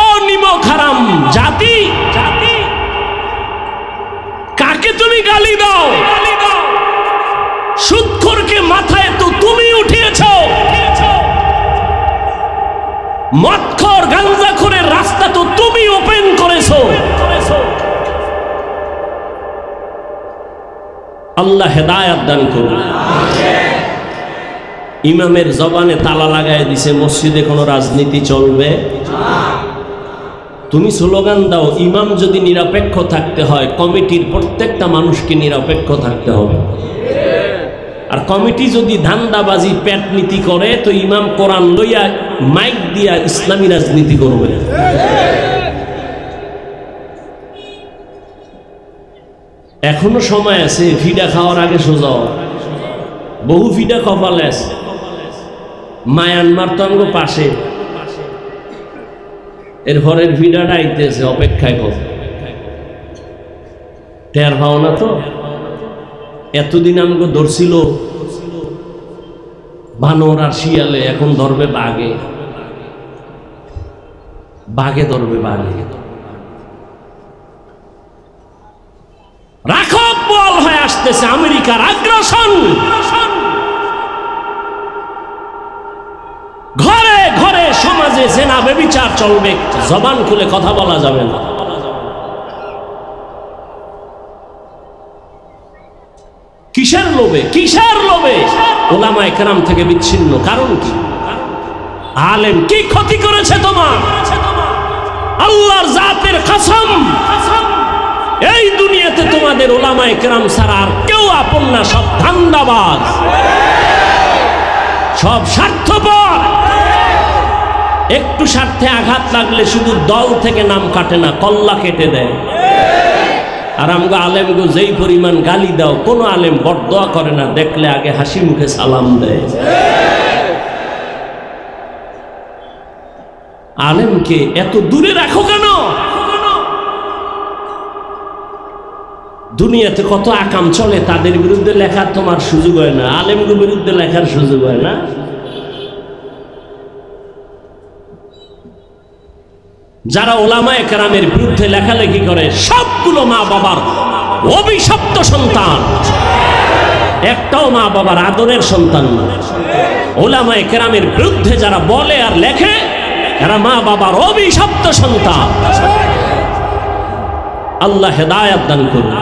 ও নিমক হারাম জাতি, কাকে তুমি গালি দাও? সুদখোরকে মাথায় তো তুমি উঠিয়েছ। মদখোর গাঞ্জাখোরের রাস্তা তো তুমি ওপেন করেছো। আল্লাহ হেদায়েত দান করুন। ইমামের জবানে তালা লাগায় দিছে, মসজিদে কোনো রাজনীতি চলবে না। তুমি স্লোগান দাও, ইমাম যদি নিরপেক্ষ থাকতে হয় কমিটির প্রত্যেকটা মানুষকে নিরপেক্ষ থাকতে হবে। আর কমিটি যদি ধান্দাবাজি পেট নীতি করে তো ইমাম কোরআন লইয়া মাইক দিয়া ইসলামী রাজনীতি করবে। এখনো সময় আছে, ফিডা খাওয়ার আগে সোজা। বহু ফিডা কপালে আছে। মায়ানমার তো আমগো পাশে, এরপরের ফিডাটা আইতেছে, অপেক্ষায় কর। টের পাও না তো? এতদিন আমগো ধরছিল বানর আর শিয়ালে, এখন ধরবে বাঘে। বাঘে ধরবে বাঘে। রাখক বল হয়ে আসতেছে আমেরিকার আগ্রাসন। ঘরে ঘরে সমাজে জেনা ব্যভিচার চলবে, জবান খুলে কথা বলা যাবে না। কিসের লোভে? কিসের লোভে? ওলামায়ে কেরাম থেকে বিচ্ছিন্ন কারণ কি? আলেম কি ক্ষতি করেছে তোমার? আল্লাহর জাতের কসম, এই দুনিয়াতে তোমাদের ওলামায়ে কেরাম ছাড়া আর কেউ আপন না। সব ধান্দাবাজ, সব স্বার্থপর। একটু স্বার্থে আঘাত লাগলে শুধু দল থেকে নাম কাটে না, কল্লা কেটে দেয়। আর আমগো আলেমগো যেই পরিমাণ গালি দাও, কোনো আলেম বরদোয়া করে না, দেখলে আগে হাসি মুখে সালাম দেয়। আলেমকে এত দূরে রাখো কেন? দুনিয়াতে কত আকাম চলে, তাদের বিরুদ্ধে লেখার তোমার সুযোগ হয় না, আলেমগুলোর বিরুদ্ধে লেখার সুযোগ হয় না। যারা ওলামায়ে কেরামের বিরুদ্ধে লেখালেখি করে সবগুলো মা বাবার অভিশপ্ত সন্তান, একটাও মা বাবার আদরের সন্তান না। ওলামায়ে কেরামের বিরুদ্ধে যারা বলে আর লেখে এরা মা বাবার অভিশপ্ত সন্তান। আল্লাহ হেদায়েত দান করুন।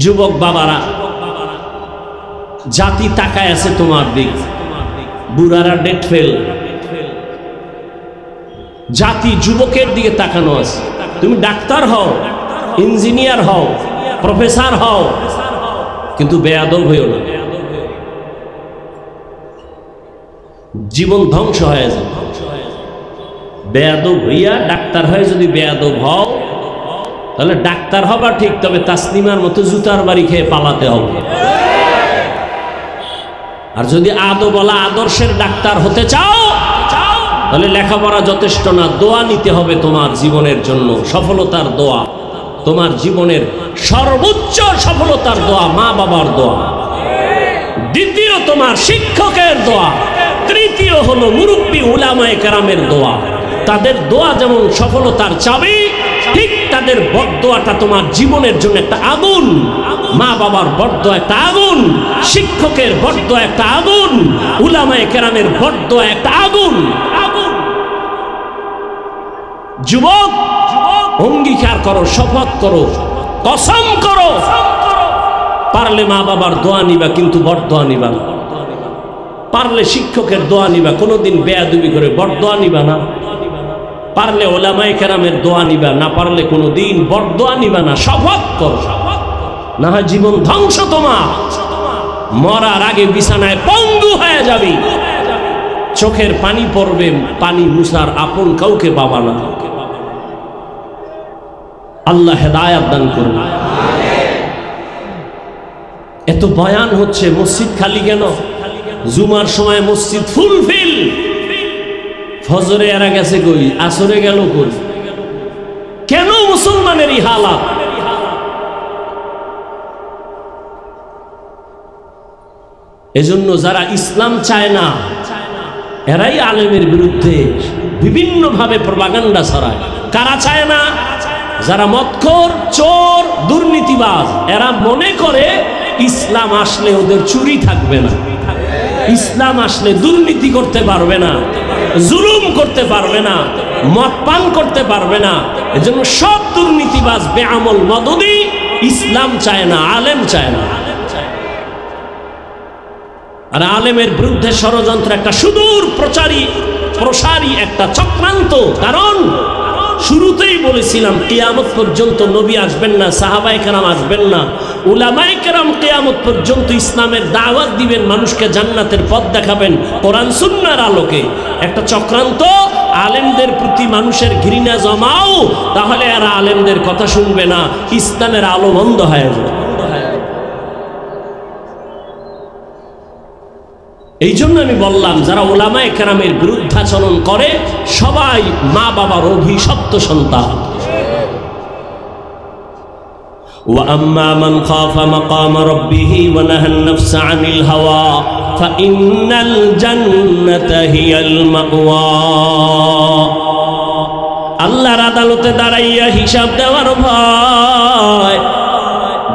যুবক বাবারা, জাতি তাকায় আছে তোমার দিক, বুড়ারা ডেট ফেল। জাতি যুবকের দিকে তাকানো আছে। তুমি ডাক্তার হও, ইঞ্জিনিয়ার হও, প্রফেসর হও, কিন্তু বেয়াদব হইও না, জীবন ধ্বংস হয়ে যাবে। বেয়াদব হইয়া ডাক্তার হয়ে যদি বেয়াদব হও, তাহলে ডাক্তার হবা ঠিক, তবে তাসলিমার মতো জুতার বাড়ি খেয়ে পালাতে হবে। আর যদি আদবওয়ালা আদর্শের ডাক্তার হতে চাও, তাহলে লেখাপড়া যথেষ্ট না, দোয়া নিতে হবে তোমার জীবনের জন্য। সফলতার দোয়া, তোমার জীবনের সর্বোচ্চ সফলতার দোয়া মা বাবার দোয়া, দ্বিতীয় তোমার শিক্ষকের দোয়া, তৃতীয় হলো মুরব্বী উলামায়ে কেরামের দোয়া। তাদের দোয়া যেমন সফলতার চাবি, ঠিক তাদের বদদোয়াটা তোমার জীবনের জন্য একটা আগুন। মা বাবার বদদোয়া একটা আগুন, শিক্ষকের বদদোয়া একটা আগুন, উলামায়ে কেরামের বদদোয়া একটা আগুন। যুবক, অঙ্গীকার করো, শপথ করো, কসম করো, পারলে মা বাবার দোয়া নিবা, কিন্তু বদদোয়া নিবা না। পারলে শিক্ষকের দোয়া নিবা, কোনোদিন বেয়াদবি করে বদদোয়া নিবা না। পারলে ওলামায়ে কেরামের দোয়া নিবা, না পারলে কোনোদিন বদদোয়া নিবা না। শপথ করো, না হয় জীবন ধ্বংস তোমার। মরার আগে বিছানায় পঙ্গু হয়ে যাবি, চোখের পানি পড়বে, পানি মুছার আপন কাউকে পাবা না। আল্লাহ হেদায়েত দান করুন। এত বয়ান হচ্ছে, মসজিদ খালি কেন? জুমার সময় মসজিদ ফুলফিল। ফজরে এরা গেছে কই, আসরে গেল কই? কেন মুসলমানের এই হালাত? এজন্য যারা ইসলাম চায় না, এরাই আলেমের বিরুদ্ধে বিভিন্ন ভাবে প্রপাগান্ডা ছড়ায়। কারা চায় না? যারা মদখোর, চোর, দুর্নীতিবাজ। এরা মনে করে ইসলাম আসলে ওদের চুরি থাকবে না। ইসলাম আসলে দুর্নীতি করতে পারবে না, জুলুম করতে পারবে না, মদ পান করতে পারবে না। এজন্য সব দুর্নীতিবাজ বেআমল মদদি ইসলাম চায় না, আলেম চায় না। আর আলেমের বিরুদ্ধে ষড়যন্ত্র একটা সুদূর প্রসারী একটা চক্রান্ত। কারণ শুরুতেই বলেছিলাম কিয়ামত পর্যন্ত নবী আসবেন না, সাহাবায়ে কেরাম আসবেন না, উলামায়ে কেরাম কিয়ামত পর্যন্ত ইসলামের দাওয়াত দিবেন, মানুষকে জান্নাতের পথ দেখাবেন কোরআন সুন্নাহর আলোকে। একটা চক্রান্ত, আলেমদের প্রতি মানুষের ঘৃণা জমাও, তাহলে আর আলেমদের কথা শুনবে না, ইসলামের আলো বন্ধ হয়ে যাবে। এই জন্য আমি বললাম, যারা উলামায়ে কেরামের বিরুদ্ধাচরণ করে সবাই মা বাবার অভিশপ্ত সন্তান। وَأَمَّا مَنْ خَافَ مَقَامَ رَبِّهِ وَنَهَى النَّفْسَ عَنِ الْهَوَى فَإِنَّ الْجَنَّةَ هِيَ الْمَأْوَى। আল্লাহর আদালতে দাঁড়াইয়া হিসাব দেওয়ার ভয়।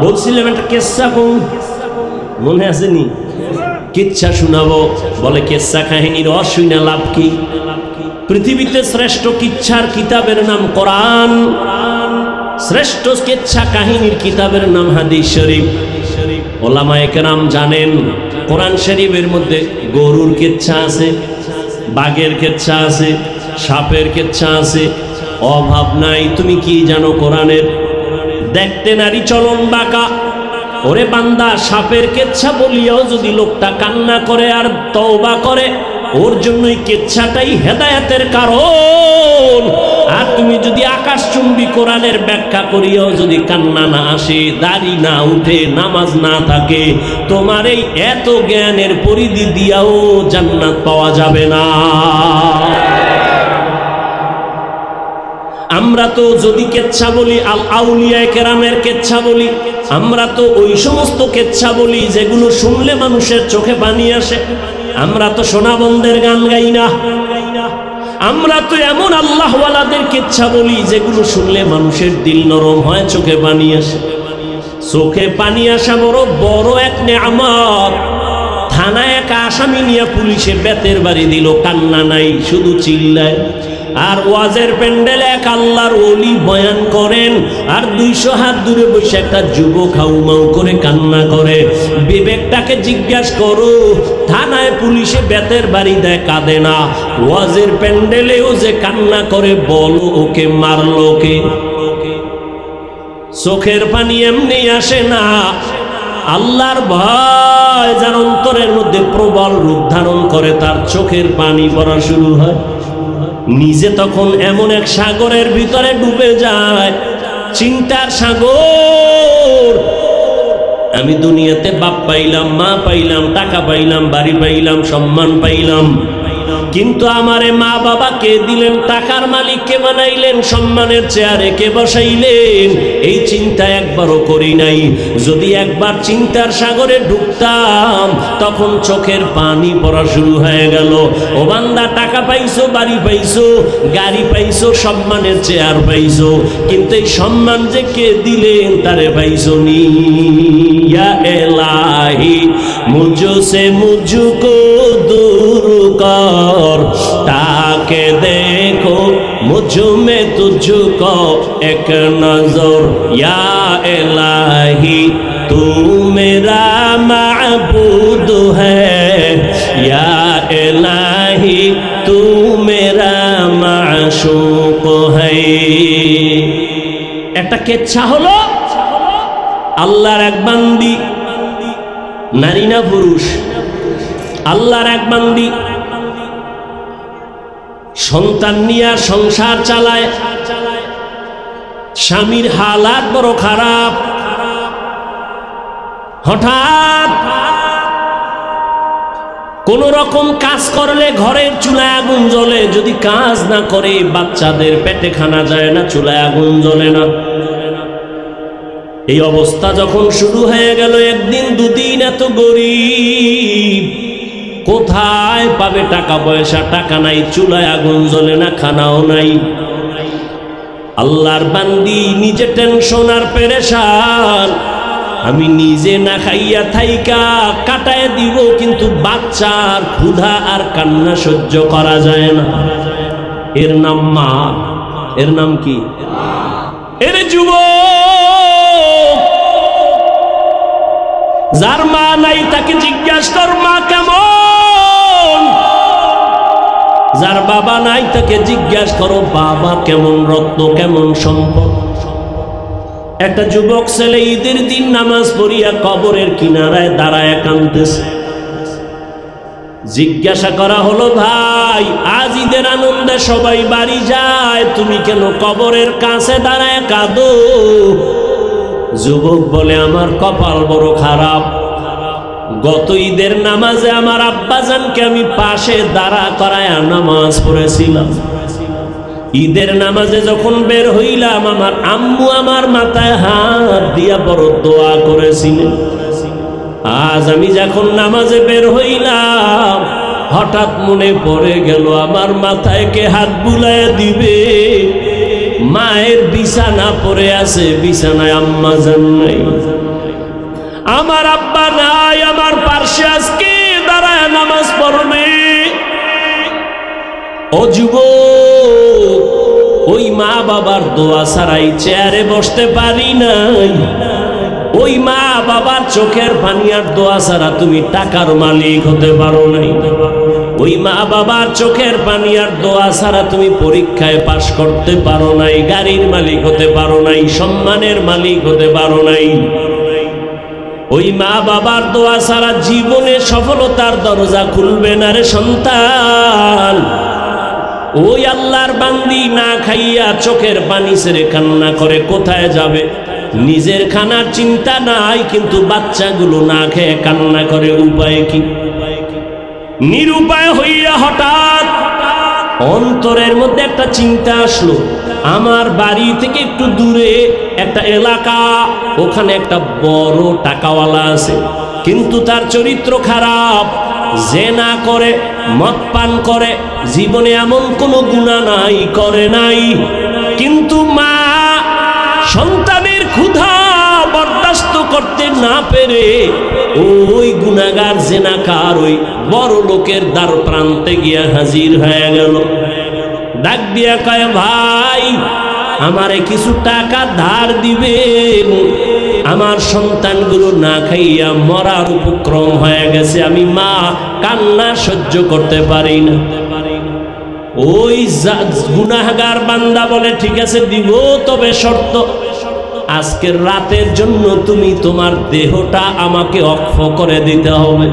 বলছিলাম একটা কিসসা, মনে আসেনি? কিচ্ছা শোনাবো, বলে কিচ্ছা কাহিনীর অশুনা লাভ কি? পৃথিবীতে শ্রেষ্ঠ কিচ্ছার কিতাবের নাম কোরআন, শ্রেষ্ঠ কিচ্ছা কাহিনীর কিতাবের নাম হাদিস শরীফ। ওলামায়ে কেরাম জানেন কোরআন শরীফের মধ্যে গরুর কিচ্ছা আছে, বাঘের কিচ্ছা আছে, সাপের কিচ্ছা আছে। অভাব নাই। তুমি কি জানো কোরআনের? দেখতে নারী চলন বাঁকা, ওরে বান্দা, সাপের কেচ্ছা বলিয়াও যদি লোকটা কান্না করে আর তওবা করে, ওর জন্যই কেচ্ছাটাই হেদায়েতের কারণ। আর তুমি যদি আকাশচুম্বী কোরআনের ব্যাখ্যা করিয়াও যদি কান্না না আসে, দাড়ি না উঠে, নামাজ না থাকে, তোমার এই এত জ্ঞানের পরিধি দিয়াও জান্নাত পাওয়া যাবে না। আমরা তো যদি কেচ্ছা বলি আল আউলিয়ায়ে কেরামের কেচ্ছা বলি, আমরা তো ওই সমস্ত কেচ্ছা বলি যেগুলো শুনলে মানুষের চোখে পানি আসে। আমরা তো সোনাবন্দের গান গাই না। আমরা তো এমন আল্লাহওয়ালাদের কেচ্ছা বলি যেগুলো শুনলে মানুষের দিল নরম হয়, চোখে পানি আসে। চোখে পানি আসা বড় বড় এক নেয়ামত। থানায় এক আসামি নিয়ে পুলিশে বেতের বাড়ি দিল, কান্না নাই, শুধু চিল্লায়। আর ওয়াজের প্যান্ডেলে এক আল্লাহর ওলি বয়ান করেন, আর 200 হাত দূরে বসে একটা যুবক হাউমাউ করে কান্না করে। বিবেকটাকে জিজ্ঞাসা করো, থানায় পুলিশে বেতের বাড়ি দেয়, কাঁদে না, ওয়াজের প্যান্ডেলেও যে কান্না করে, বলো ওকে মারলো কে? চোখের পানি এমনি আসে না, আল্লাহর ভয় যার অন্তরের মধ্যে প্রবল রূপ ধারণ করে, তার চোখের পানি পড়া শুরু হয়। নিজে তখন এমন এক সাগরের ভিতরে ডুবে যায়, চিন্তার সাগর। আমি দুনিয়াতে বাপ পাইলাম, মা পাইলাম, টাকা পাইলাম, বাড়ি পাইলাম, সম্মান পাইলাম, কিন্তু আমারে মা বাবা কে দিলেন, টাকার মালিক কে বানাইলেন, সম্মানের চেয়ারে কে বসাইলেন, এই চিন্তা একবারও করি নাই। যদি একবার চিন্তার সাগরে ঢুকতাম, তখন চোখের পানি পড়া শুরু হয়ে গেল। ও বান্দা, টাকা পাইছো, বাড়ি পাইছো, গাড়ি পাইছো, সম্মানের চেয়ার পাইছো, কিন্তু এই সম্মান যে কে দিলেন তারে পাইছো নি। ইয়া এলাহি মুঝসে মুঝকো दूर कर, ताके देखो मुझ में तुझको एक नजर। या इलाही तू मेरा माबूद है, या इलाही तू मेरा माशूक है। একটা কেচ্ছা হলো, আল্লাহর এক বান্দি, নারী না পুরুষ, আল্লাহর এক বান্দি সন্তান নিয়ে সংসার চালায়। স্বামীর হালাত বড় খারাপ। হঠাৎ কোন রকম কাজ করলে ঘরের চুলায় আগুন জ্বলে, যদি কাজ না করে বাচ্চাদের পেটে খানা যায় না, চুলায় আগুন জ্বলে না। এই অবস্থা যখন শুরু হয়ে গেল, একদিন দুদিন, এত গরিব, কোথায় পাবে টাকা পয়সা? টাকা নাই, চুলায় আগুন জ্বলে না, খানাও নাই। আল্লাহর বান্দি নিজে টেনশন আর পেরেশান, আমি নিজে না খাইয়া থাইকা কাটায় দিব, কিন্তু বাচ্চার ক্ষুধা আর কান্না সহ্য করা যায় না। এর নাম মা। এর নাম কি? এর যুবক, যার মা নাই তাকে জিজ্ঞাসা কর মা কেমন। যার বাবা নাই তাকে জিজ্ঞাসা করো বাবা কেমন, রত্ন কেমন, সম্পদ। একটা যুবক ছেলে ঈদের দিন নামাজ পড়িয়া কবরের কিনারায় দাঁড়ায় কাঁদতেছে। জিজ্ঞাসা করা হলো, ভাই আজ ঈদের আনন্দে সবাই বাড়ি যায়, তুমি কেন কবরের কাছে দাঁড়ায় কাঁদো? যুবক বলে, আমার কপাল বড় খারাপ। গত ঈদের নামাজে আমার আব্বাজানকে আমি পাশে দাঁড়া করায় নামাজ পড়েছিলাম। ঈদের নামাজে যখন বের হইলাম, আমার আম্মু আমার মাথায় হাত দিয়া বড় দোয়া করেছিলেন। আজ আমি যখন নামাজে বের হইলাম, হঠাৎ মনে পড়ে গেল আমার মাথায় কে হাত বুলায় দিবে। মায়ের বিছানা পড়ে আছে, বিছানায় আম্মা জান নাই, আমার আব্বা নাই, আমার পাশে আজকে দাঁড়ায় নামাজ পড়বে। ও যুবক, ওই মা বাবার দোয়া ছাড়াই চেয়ারে বসতে পারি নাই। ওই মা বাবার চোখের পানি আর দোয়া ছাড়া তুমি টাকার মালিক হতে পারো নাই। ওই মা বাবার চোখের পানি আর দোয়া ছাড়া তুমি পরীক্ষায় পাশ করতে পারো নাই, গাড়ির মালিক হতে পারো নাই, সম্মানের মালিক হতে পারো নাই। ওই মা বাবার দোয়া ছাড়া জীবনে সফলতার দরজা খুলবে না রে সন্তান। ওই আল্লাহর বান্দি না খাইয়া চোখের পানি ছেড়ে কান্না করে কোথায় যাবে? নিজের খানার চিন্তা নাই, কিন্তু বাচ্চাগুলো না খেয়ে কান্না করে, উপায় কি? নিরুপায় হইয়া হঠাৎ অন্তরের মধ্যে একটা চিন্তা আসলো, আমার বাড়ি থেকে একটু দূরে একটা এলাকা, ওখানে একটা বড় টাকাওয়ালা আছে, কিন্তু তার চরিত্র খারাপ, জেনা করে, মদ পান করে, জীবনে এমন কোনো গুনাহ নাই, করে নাই। কিন্তু মা সন্তানের ক্ষুধা বরদাস্ত করতে না পেরে ওই গুনাহগার জেনাকার ওই বড় লোকের দ্বার প্রান্তে গিয়া হাজির হয়ে গেল। ডাক দিয়া কয়, ভাই আমারে কিছু টাকা ধার দিবেন, আমার সন্তানগুলো না খাইয়া মরার উপক্রম হয়ে গেছে, আমি মা কান্না সহ্য করতে পারি না। ওই গুনাহগার বান্দা বলে, ঠিক আছে দিব, তবে শর্ত, আজকের রাতের জন্য তুমি তোমার দেহটা আমাকে অক্ষ করে দিতে হবে।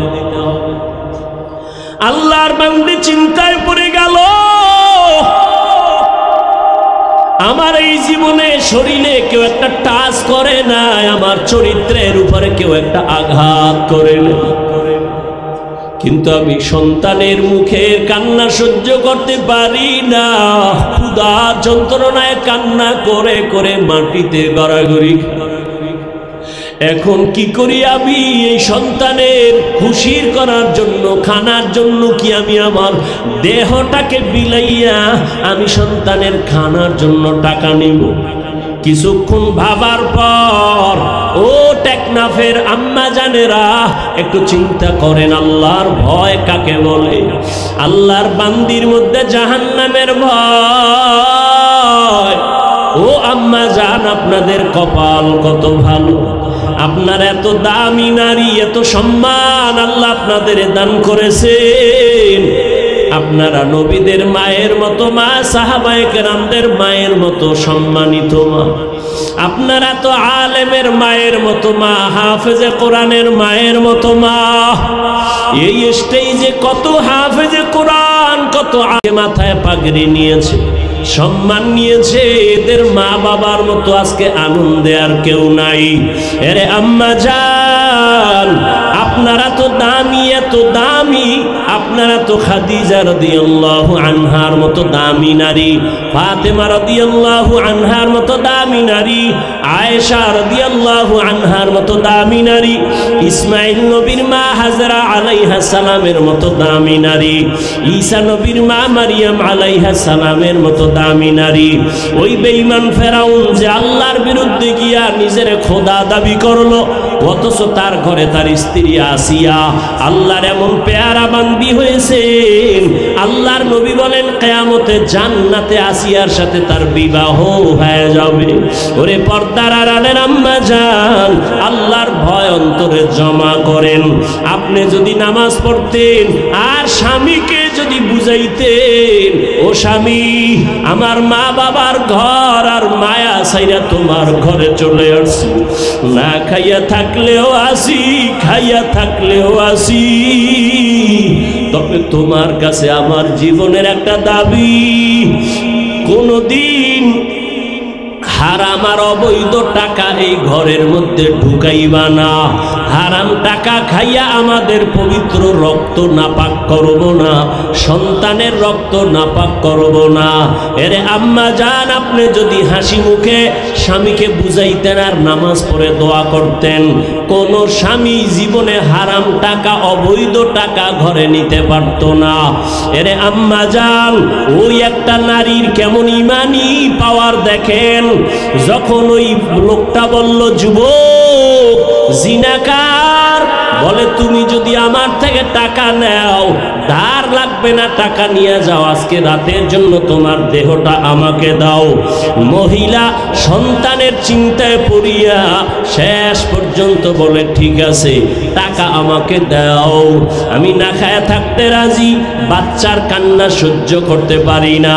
আল্লাহর বান্দি চিন্তায় পড়ে গেল, আমার এই জীবনে শরীরে কেউ একটা টাচ করে না, আমার চরিত্রের উপরে কেউ একটা আঘাত করে না, কিন্তু আমি সন্তানের মুখের কান্না সহ্য করতে পারি না। ক্ষুধা যন্ত্রণায় কান্না করে করে মাটিতে গড়াগড়ি। এখন কি করি আমি? এই সন্তানের খুশির করার জন্য, খানার জন্য কি আমি আমার দেহটাকে বিলাইয়া আমি সন্তানের খানার জন্য টাকা নিব? কিছুক্ষণ ভাবার পর ও টেকনাফের আম্মা জানেরা একটু চিন্তা করেন, আল্লাহর ভয় কাকে বলে? আল্লাহর বান্দির মধ্যে জাহান্নামের ভয়। ও আম্মা জান, আপনাদের কপাল কত ভালো, আপনার এত দামি নারী, এত সম্মান আল্লাহ আপনাদের দান করেছেন। আপনারা নবীদের মায়ের মতো মা, সাহাবায়ে কেরামদের মায়ের মতো সম্মানিত মা, আপনারা তো আলেমের মায়ের মতো মা, হাফেজে কোরআনের মায়ের মতো মা। এই স্টেজে কত হাফেজে কোরআন, কত আগে মাথায় পাগড়ি নিয়েছে, সম্মান নিয়েছে, এদের মা বাবার মতো আজকে আনন্দে আর কেউ নাই। এরে আম্মা জান, আপনারা তো দামি, এত দামি, আপনারা তো খাদিজা রাদিয়াল্লাহু আনহার মতো দামি নারী, ফাতেমা রাদিয়াল্লাহু আনহার মতো দামি নারী, আয়েশা রাদিয়াল্লাহু আনহার মতো দামি নারী, ইসমাইল নবীর মা হাজরা আলাইহা সালামের মতো দামি নারী, ঈসা নবীর মা মারিয়াম আলাইহা সালামের মতো দামি নারী। ওই বেঈমান ফেরাউন যে আল্লাহর বিরুদ্ধে গিয়া নিজের খোদা দাবি করলো, অথচ তার ঘরে তার স্ত্রী আসিয়া আল্লাহর এমন পেয়ারা বান্দি হয়েছেন, আল্লাহর নবী বলেন কিয়ামতে জান্নাতে আসিয়ার সাথে তার বিবাহ হয়ে যাবে। ওরে পর্দার আড়ালের আম্মা জান, আল্লাহর ভয় অন্তরে জমা করেন। আপনি যদি নামাজ পড়তেন আর স্বামীকে যদি বুঝাইতেন, ও স্বামী, আমার মা বাবার ঘর আর মায়া সাইরা তোমার ঘরে চলে আসছি, না খাইয়া থাকলেও আসি, খাইয়া থাকলেও আসি, তবে তোমার কাছে আমার জীবনের একটা দাবি, কোনদিন হারাম আর অবৈধ টাকা এই ঘরের মধ্যে ঢুকাইবা না। হারাম টাকা খাইয়া আমাদের পবিত্র রক্ত নাপাক করব না, সন্তানের রক্ত নাপাক করব না। এরে আম্মা জান, আপনি যদি হাসি মুখে স্বামীকে বুঝাইতেন আর নামাজ পড়ে দোয়া করতেন, কোন স্বামী জীবনে হারাম টাকা অবৈধ টাকা ঘরে নিতে পারত না। এরে আম্মা জান, ওই একটা নারীর কেমন ইমানি পাওয়ার দেখেন, যখন ওই লোকটা বলল, যুবক জিনাকার, বলে তুমি যদি আমার থেকে টাকা নাও, ধার লাগবে না, টাকা নিয়ে যাও, আজকে রাতের জন্য তোমার দেহটা আমাকে দাও। মহিলা সন্তানের চিন্তায় পড়িয়া শেষ পর্যন্ত বলে, ঠিক আছে, টাকা আমাকে দাও, আমি না খায়া থাকতে রাজি, বাচ্চার কান্না সহ্য করতে পারি না,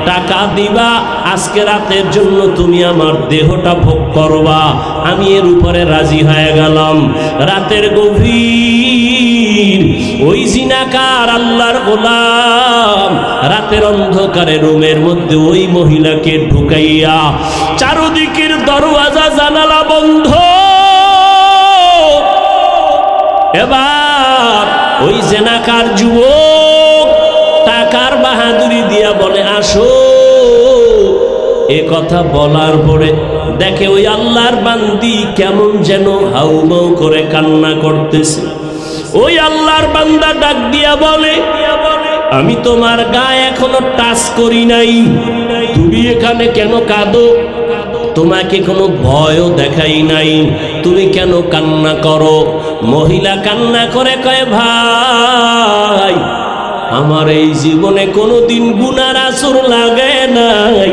টাকা দিবা, আজকে রাতের জন্য তুমি আমার দেহটা ভোগ করবা। আমি এর উপরে রাজি হয়ে গেলাম। রাতের গভীর ওই জিনাকার আল্লাহর গোলাম রাতের অন্ধকারে রুমের মধ্যে ওই মহিলাকে ঢুকাইয়া, চারদিকের দরওয়াজা জানালা বন্ধ, এবার ওই জিনাকার যুবক টাকার বাহাদুরি দিয়া বলে, আসো। এ কথা বলার পরে দেখে ওই আল্লাহর বান্দি কেমন যেন হাউমাউ করে কান্না করতেছে। ওই আল্লাহর বান্দা ডাক দিয়া বলে, আমি তোমার গায়ে এখনো টাচ করি নাই, তুমি এখানে কেন কাঁদো? তোমাকে কোনো ভয়ও দেখাই নাই, তুমি কেন কান্না করো? মহিলা কান্না করে কয়, ভাই, আমার এই জীবনে কোনোদিন গুনার আসর লাগে নাই,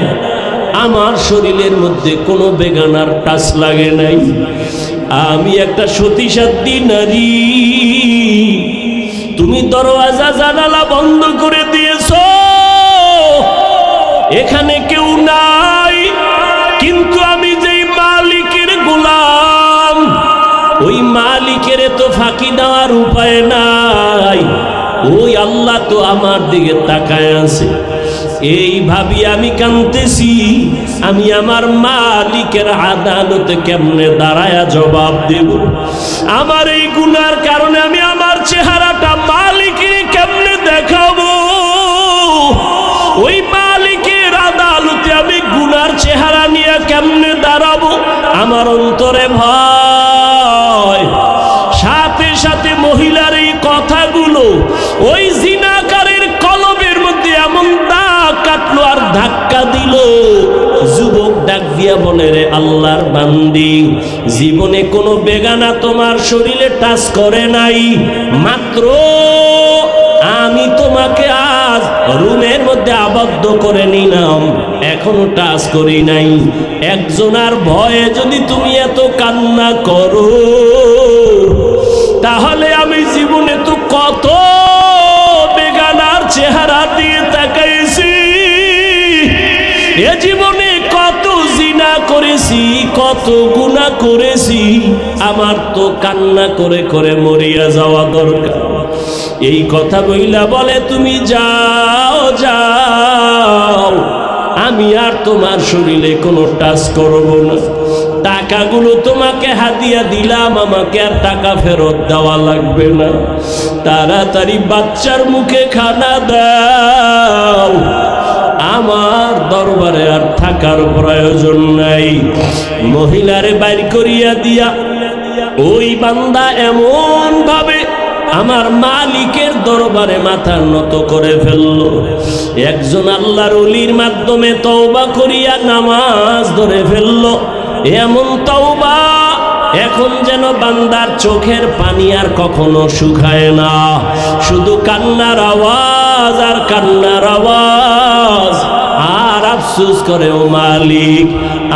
আমার শরীরের মধ্যে কোনো বেগানার টাচ লাগে নাই, আমি একটা সতীসাধ্য নারী, তুমি দরওয়াজা জানালা বন্ধ করে দিয়েছো, এখানে কেউ নাই, কিন্তু আমি যেই মালিকের গোলাম, ওই মালিকের তো ফাঁকি দেওয়ার উপায় নাই, ওই আল্লাহ তো আমার দিকে তাকায় আছে। এই ভাবি আমি কাঁদতেছি, আমি আমার মালিকের আদালতে কেমনে দাঁড়ায়া জবাব দেব? আমার এই গুনার কারণে আমি আমার চেহারাটা মালিকের কেমনে দেখাবো? ওই মালিকের আদালতে আমি গুনার চেহারা নিয়ে কেমনে দাঁড়াবো? আমার অন্তরে ভয়। সাথে সাথে মহিলার এই কথাগুলো ওই জিনাকারের কলবের মধ্যে এমন দাগ কাটলো আর ধাক্কা দিল। যুবক ডাক দিয়া বলে, রে আল্লাহর বান্দি, জীবনে কোনো বেগানা তোমার শরীরে টাচ করে নাই, মাত্র আমি তোমাকে আজ রুমের মধ্যে আবদ্ধ করে নিলাম, এখনো টাচ করি নাই। একজনার ভয়ে যদি তুমি এত কান্না করো, তাহলে আমি জীবনে তো কত বেগানার চেহারা দিয়ে তাকাইছি, এ জীবনে কত জিনা করেছি, কত গুনাহ করেছি, আমার তো কান্না করে করে মরিয়া যাওয়া দরকার। এই কথা বইলা বলে, তুমি যাও যাও, আমি আর তোমার শরীরে কোনো টাচ করব না, টাকাগুলো তোমাকে হাদিয়া দিলাম, আমাকে আর টাকা ফেরত দেওয়া লাগবে না। তাড়াতাড়ি বাচ্চার মুখে খানা দাও, আমার দরবারে আর থাকার প্রয়োজন নাই। মহিলারে বাইর করিয়া দিয়া ওই বান্দা এমন ভাবে আমার মালিকের দরবারে মাথা নত করে ফেলল। একজন আল্লাহর ওলির মাধ্যমে তওবা করিয়া নামাজ ধরে ফেলল। এমন তওবা এখন যেন বান্দার চোখের পানি আর কখনো শুকায় না, শুধু কান্নার আওয়াজ আর কান্নার আওয়াজ। আর আফসোস করে, ও মালিক,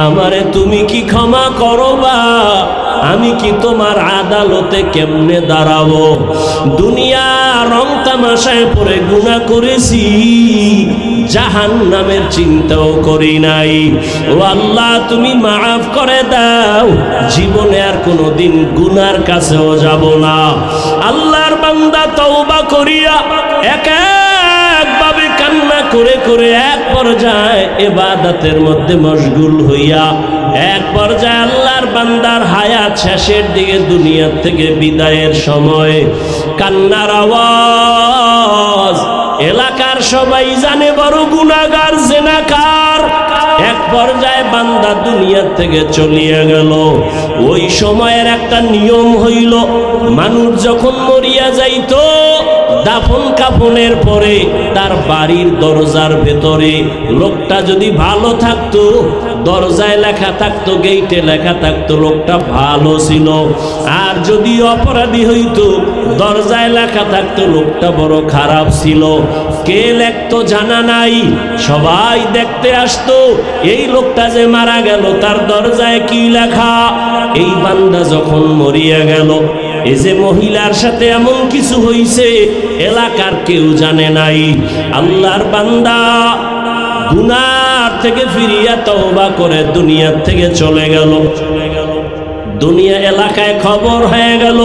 আমারে তুমি কি ক্ষমা করবা? আমি কি তোমার আদালতে কেমনে দাঁড়াবো? দুনিয়া রং তামাশায় পড়ে গুনাহ করেছি, জাহান্নামের চিন্তাও করি নাই। ও আল্লাহ, তুমি মাফ করে দাও, জীবনে আর কোনোদিন গুনার কাছেও যাব না। আল্লাহর বান্দা তওবা করিয়া একভাবে কান্না করে করে এক পর্যায়ে ইবাদতের মধ্যে মশগুল হইয়া এক পর্যায়ে আল্লাহর বান্দার হায়াত শেষের দিকে, দুনিয়া থেকে বিদায়ের সময় কান্নার আওয়াজ এলাকার সবাই জানে বড় গুনাহগার, জিনাকার। এক পর্যায়ে বান্দা দুনিয়া থেকে চলিয়া গেল। ওই সময়ের একটা নিয়ম হইল, মানুষ যখন মরিয়া যাইতো দাফন কাফনের পরে তার বাড়ির দরজার ভেতরে লোকটা যদি ভালো থাকতো, দরজায় লেখা থাকতো, গেইটে লেখা থাকতো লোকটা ভালো ছিল। আর যদি অপরাধী হইতো, দরজায় লেখা থাকতো লোকটা বড় খারাপ ছিল। কে লেখতো জানা নাই, সবাই দেখতে আসতো এই লোকটা যে মারা গেল তার দরজায় কি লেখা। এই বান্দা যখন মরিয়া গেল, এই যে মহিলার সাথে এমন কিছু হইছে এলাকার কেউ জানে নাই। আল্লাহর বান্দা গুনার থেকে ফিরিয়া তওবা করে দুনিয়ার থেকে চলে গেল। দুনিয়া এলাকায় খবর হয়ে গেল,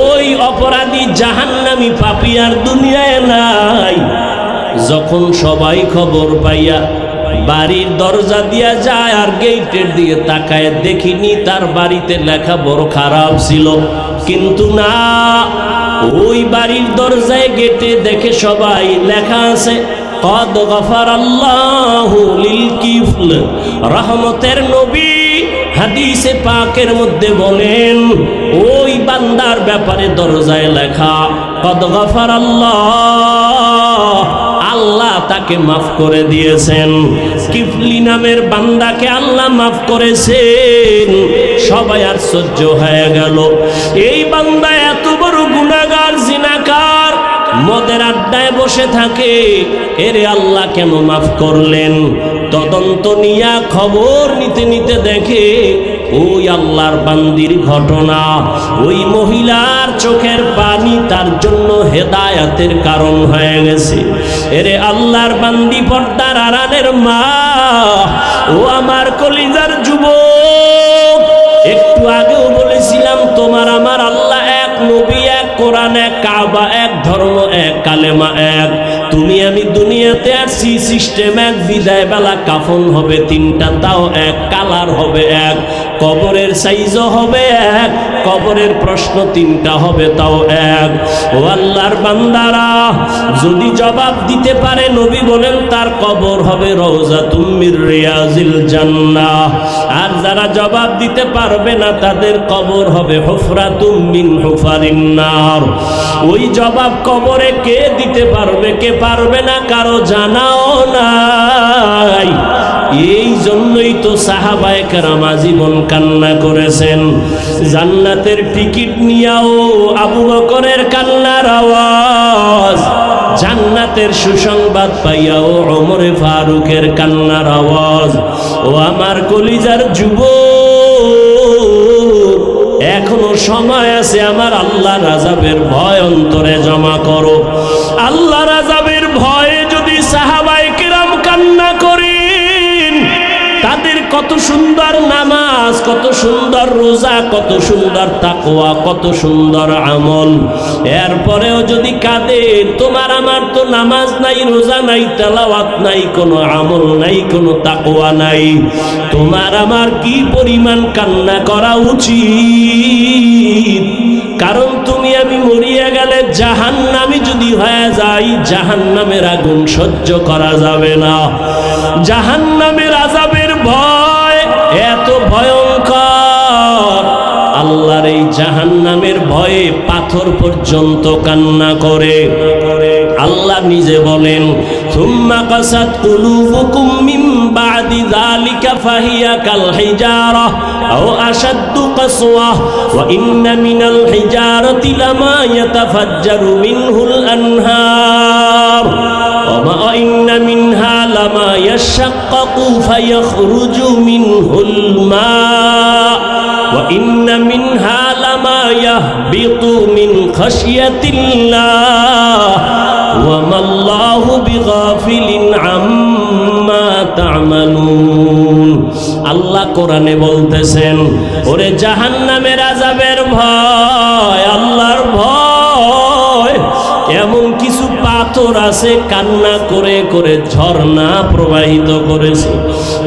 ওই অপরাধী জাহান্নামী পাপী আর দুনিয়ায় নাই। যখন সবাই খবর পাইয়া বাড়ির দরজা দিয়া যায় আর গেটের দিকে তাকায়, দেখিনি তার বাড়িতে লেখা বড় খারাপ ছিল, কিন্তু না, ওই বাড়ির দরজায় গেটে দেখে সবাই লেখা আছে কদ গফারাল্লাহু লিল কিফল। রহমতের নবী হাদিসে পাকের মধ্যে বলেন, ওই বান্দার ব্যাপারে দরজায় লেখা কদ গফারাল্লাহ, আল্লাহ তাকে মাফ করে দিয়েছেন। কিফলি নামের বান্দাকে আল্লাহ মাফ করেছেন। সবাই আশ্চর্য হয়ে গেল, এই বান্দা এত বড় গুনাহগার, জিনাকার, মদের আড্ডায় বসে থাকে, এরে আল্লাহ কেন মাফ করলেন? তদন্ত নিয়া খবর নিতে নিতে দেখে ওই আল্লাহর বান্দির ঘটনা, ওই মহিলার চোখের পানি তার জন্য হেদায়াতের কারণ হয়ে গেছে। এরে আল্লাহর বান্দি, পর্দার আড়ালের মা, ও আমার কলিজার যুবক, একটু আগেও বলেছিলাম তোমার আমার আল্লাহ এক, নবী এক, কোরআন এক, কাবা এক, ধর্ম এক, কালেমা এক। তুমি আমি দুনিয়াতে আসছি, সিস্টেম এক, বিদায় বেলা কাফন হবে তিনটা, তাও এক, কালার হবে এক, কবরের সাইজও হবে এক, কবরের প্রশ্ন তিনটা হবে তাও এক। ও আল্লাহর বান্দারা, যদি জবাব দিতে পারে, নবী বলেন তার কবর হবে রওজাতুম মির রিয়াজিল জান্নাহ। আর যারা জবাব দিতে পারবে না তাদের কবর হবে হুফরাতুম মিন হুফারিন নার। ওই জবাব কবরে কে দিতে পারবে, কে পারবে না, কারো জানাও নাই। এই জন্যই তো সাহাবায়ে কেরাম আজীবন কান্না করেছেন। জান্নাতের টিকিট নিয়াও আবু বকরের কান্নার আওয়াজ, জান্নাতের সুসংবাদ পাইয়াও ওমরে ফারুকের কান্নার আওয়াজ। ও আমার কলিজার যুবক, এখনো সময় আছে, আমার আল্লাহর আযাবের ভয় অন্তরে জমা করো। আল্লাহর আযাবের ভয়ে যদি সাহাবায়ে কেরাম কান্না করেন, তাদের কত সুন্দর নামাজ, কত সুন্দর রোজা, কত সুন্দর তাকওয়া, কত সুন্দর আমল, এরপরেও যদি কাঁদেন, তোমার আমার তো নামাজ নাই, রোজা নাই, তেলাওয়াত নাই, কোনো আমল নাই, কোনো তাকওয়া নাই, তোমার আমার কি পরিমাণ কান্না করা উচিত? কারণ তুমি আমি মরিয়া গেলে জাহান্নামী যদি হয়ে যাই, জাহান্নামের আগুন সহ্য করা যাবে না। জাহান্নামের আযাবের ভয় এত ভয়ঙ্কর, আল্লাহর এই জাহান্নামের ভয়ে পাথর পর্যন্ত কান্না করে। আল্লাহ নিজে বলেন, সুম্মা কাসাত কুলুবুকুম মিন বাদি যালিকা ফাহিয়া কাল হিজারা আও আশাদ্দু কাসওয়া ওয়া ইন্না মিনাল হিজারাতি লামা ইয়াতাফাজ্জারু মিনহুল আনহার ওয়া মা ইন্না মিনহা লামা ইয়াশাক্কাকু ফায়াখরুজু মিনহুল মা وَإِنَّ مِنْهَا لَمَا يَهْبِطُ مِنْ خَشْيَةِ اللَّهِ وَمَا اللَّهُ بِغَافِلٍ عَمَّا تَعْمَلُونَ। আল্লাহ কোরআনে বলতেছেন, ওরে জাহান্নামের আযাবের ভয়, আল্লাহর ভয়, এমন কিছু পাথর আছে কান্না করে করে ঝর্ণা প্রবাহিত করেছে।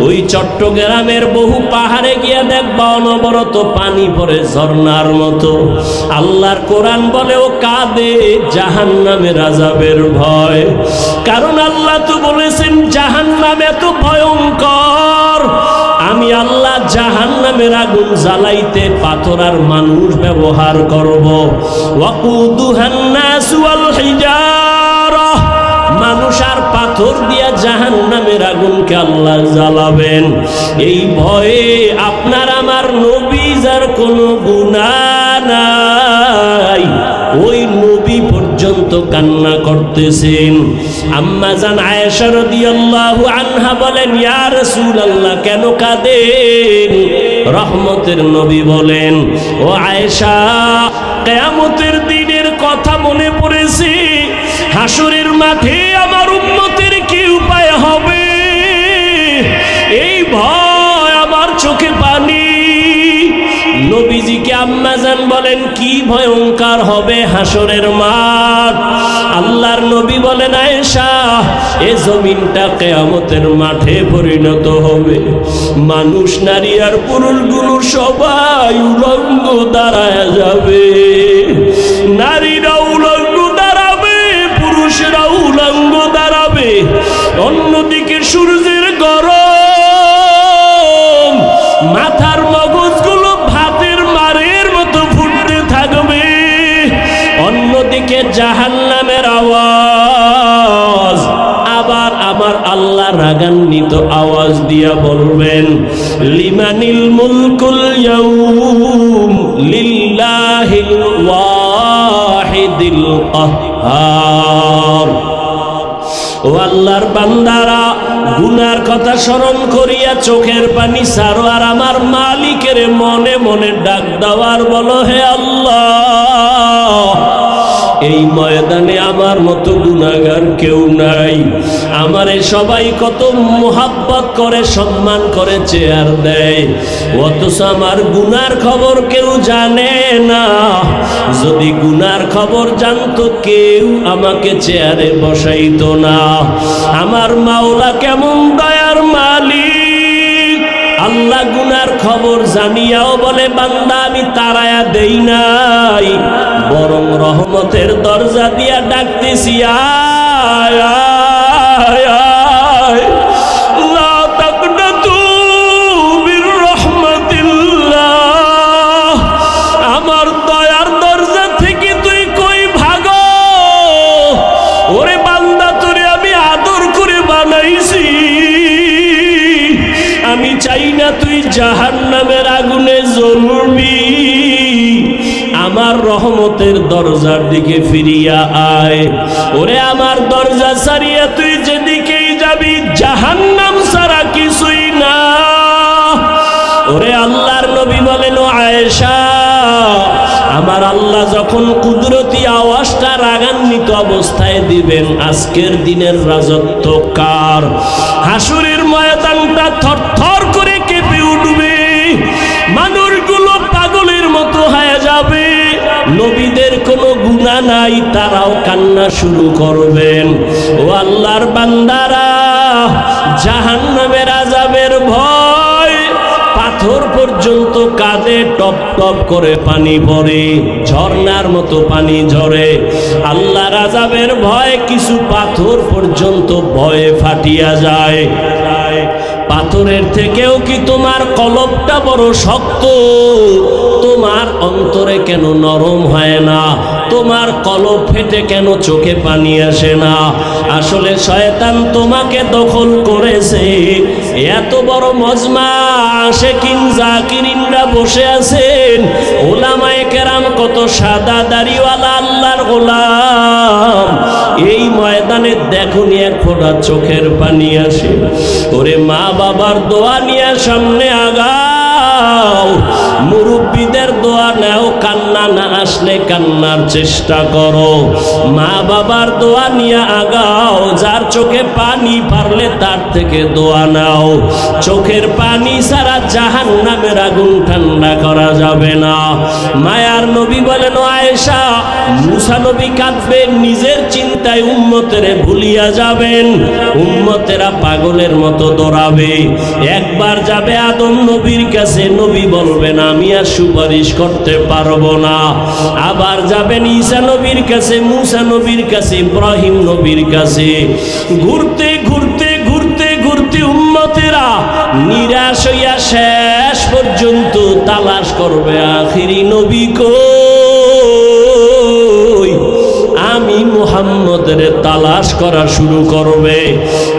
ওই চট্টগ্রামের বহু পাহাড়ে গিয়ে দেখবা অনবরত পানি পড়ে ঝর্ণার মতো। আল্লাহর কোরআন বলে ও কাঁদে জাহান্নামের আযাবের ভয়। কারণ আল্লাহ তো বলেছেন জাহান্নাম এত ভয়ঙ্কর, আমি আল্লাহ জাহান্নামের আগুন জ্বালাইতে পাথর আর মানুষ ব্যবহার করব। ওয়াকুদুহান নাস ওয়াল হিজারা, মানুষ আর পাথর দিয়া জাহান্নামের আগুনকে আল্লাহ জ্বালাবেন। এই ভয়ে আপনার আমার নবী যার কোনো গুনাহ নাই, ওই নবী পর্যন্ত কান্না করতেছেন। আম্মা জান আয়েশা রাদিয়াল্লাহু আনহা বলেন, ইয়া রাসূলুল্লাহ কেন কাঁদেন? রহমতের নবী বলেন, ও আয়েশা, কিয়ামতের দিনের কথা মনে পড়েছে। হাসরের মাঠে আমার উম্মতের কি উপায় হবে, এই ভয় আমার চোখে পানি। নবীজিকে আম্মা জান বলেন, কি ভয়ঙ্কর হবে হাসরের মাঠ। আল্লাহর নবী বলেন, আয়েশা, এ জমিনটা কিয়ামতের মাঠে পরিণত হবে। মানুষ নারী আর পুরুষগুলো সবাই উলঙ্গ দাঁড়ায় যাবে। নারীরা উলঙ্গ দাঁড়াবে, পুরুষেরা উলঙ্গ দাঁড়াবে। অন্যদিকে সূর্যের গরম, মাথার মগজগুলো ভাতের মারের মতো ফুটতে থাকবে। অন্যদিকে জাহান্নামের আওয়াজ। আবার আমার আল্লাহ রাগান্বিত আওয়াজ দিয়া বলবেন, লিমানিল মুলকুল ইয়াউম লিল্লাহিল ওয়াহিদিল কাহ্হার। ও আল্লাহর বান্দারা, গুনার কথা স্মরণ করিয়া চোখের পানি ছাড়ো আর আমার মালিকের মনে মনে ডাক দেওয়ার বলো, হে আল্লাহ, এই ময়দানে আমার মতো গুনাহগার কেউ নাই। আমারে সবাই কত মোহাব্বত করে, সম্মান করে, চেয়ার দেয়, অথচ আমার গুনার খবর কেউ জানে না। যদি গুনার খবর জানতো কেউ আমাকে চেয়ারে বসাইতো না। আমার মাওলা কেমন দয়ার মালিক। আল্লাহ গুনার খবর জানিয়াও বলে, বান্দা আমি তাড়ায়া দেই নাই, বরং রহমতের দরজা দিয়া ডাকতেছি, আয় আয় আয়, লা তাকনাতু মির রাহমাতিল্লাহ। আমার দয়ার দরজা থেকে তুই কই ভাগো? ওরে বান্দা, তোরে আমি আদর করে বানাইছি, আমি চাই না তুই জাহান্নামের আগুনে জ্বলবি। আমার রহমতের দরজার দিকে ফিরিয়া আয়। ওরে আমার দরজা ছাড়িয়া তুই যেদিকেই যাবি, জাহান্নাম ছাড়া কিছুই না। ওরে আল্লাহর নবী বলেন, ও আয়েশা, আমার আল্লাহ যখন কুদরতি আওয়াজটা রাগান্বিত অবস্থায় দিবেন, আজকের দিনের রাজত্ব কার? হাসরের ময়দানটা থরথর করে কেঁপে উঠবে, মানুষগুলো পাগলের মতো হয়ে যাবে। নবীদের কোনো গুনাহ নাই, তারাও কান্না শুরু করবেন। ও আল্লাহর বান্দারা, জাহান্নামের আযাবের ভয় পাথর পর্যন্ত মতো কাঁদে, টপ টপ করে পানি পড়ে, ঝর্ণার মতো পানি ঝরে। আল্লাহর আযাবের ভয়ে কিছু পাথর পর্যন্ত ভয়ে ফাটিয়া যায়। পাথরের থেকেও কি তোমার কলবটা বড় শক্ত? তোমার অন্তরে কেন নরম হয় না? তোমার কলব ফেটে কেন চোখে পানি আসে না? আসলে শয়তান তোমাকে দখল করেছে। এত বড় মজমা আশিকিন জাকিরিনরা বসে আছেন, উলামায়ে কেরাম কত সাদা দাড়িওয়ালা আল্লাহর গোলাম, এই ময়দানে দেখুনি এক ফোঁটা চোখের পানি আসে। ওরে মা বাবার দোয়া নিয়ে সামনে আগাও, মুরব্বীদের দোয়া নাও, কান্না না আসলে কান্নার চেষ্টা করো। মা বাবার দোয়া নিয়ে আগাও, যার চোখে পানি পারলে তার থেকে দোয়া নাও। চোখের পানি ছাড়া জাহান্নামের আগুন ঠান্ডা করা যাবে না। মায়ার নবী বলেন, আয়েশা, মুসা নবী কাঁদবেন, নিজের চিন্তায় উম্মতেরে ভুলিয়া যাবেন। উম্মতেরা পাগলের মতো দৌড়াবে। একবার যাবে আদম নবীর কাছে, নবী বলবেন আমি আর সুপারিশ করতে পারবো না। আবার যাবেন ঈসা নবীর কাছে, মুসা নবীর কাছে, ইব্রাহিম নবীর কাছে। ঘুরতে ঘুরতে ঘুরতে ঘুরতে উম্মতেরা নিরাশ হইয়া শেষ পর্যন্ত তালাশ করবে আখিরি নবী কই। আমি মুহাম্মদের তালাশ করা শুরু করবে।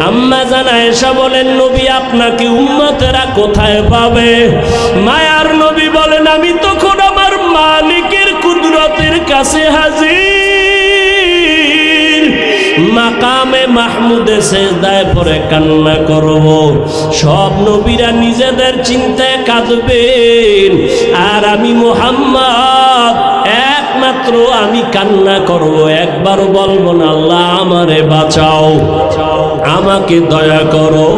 আম্মা জান আয়েশা বলেন, নবী আপনাকে উম্মতেরা কোথায় পাবে? মায়ার নবী বলেন, আমি তখন আমার মালিকের কুদরতের কাছে হাজির, মাকামে মাহমুদে সেজদায় পড়ে কান্না করব। সব নবীরা নিজেদের চিন্তায় কাঁদবেন, আর আমি মুহাম্মদ একমাত্র আমি কান্না করব, একবারও বলবো না আল্লাহ আমারে বাঁচাও, আমাকে দয়া করো।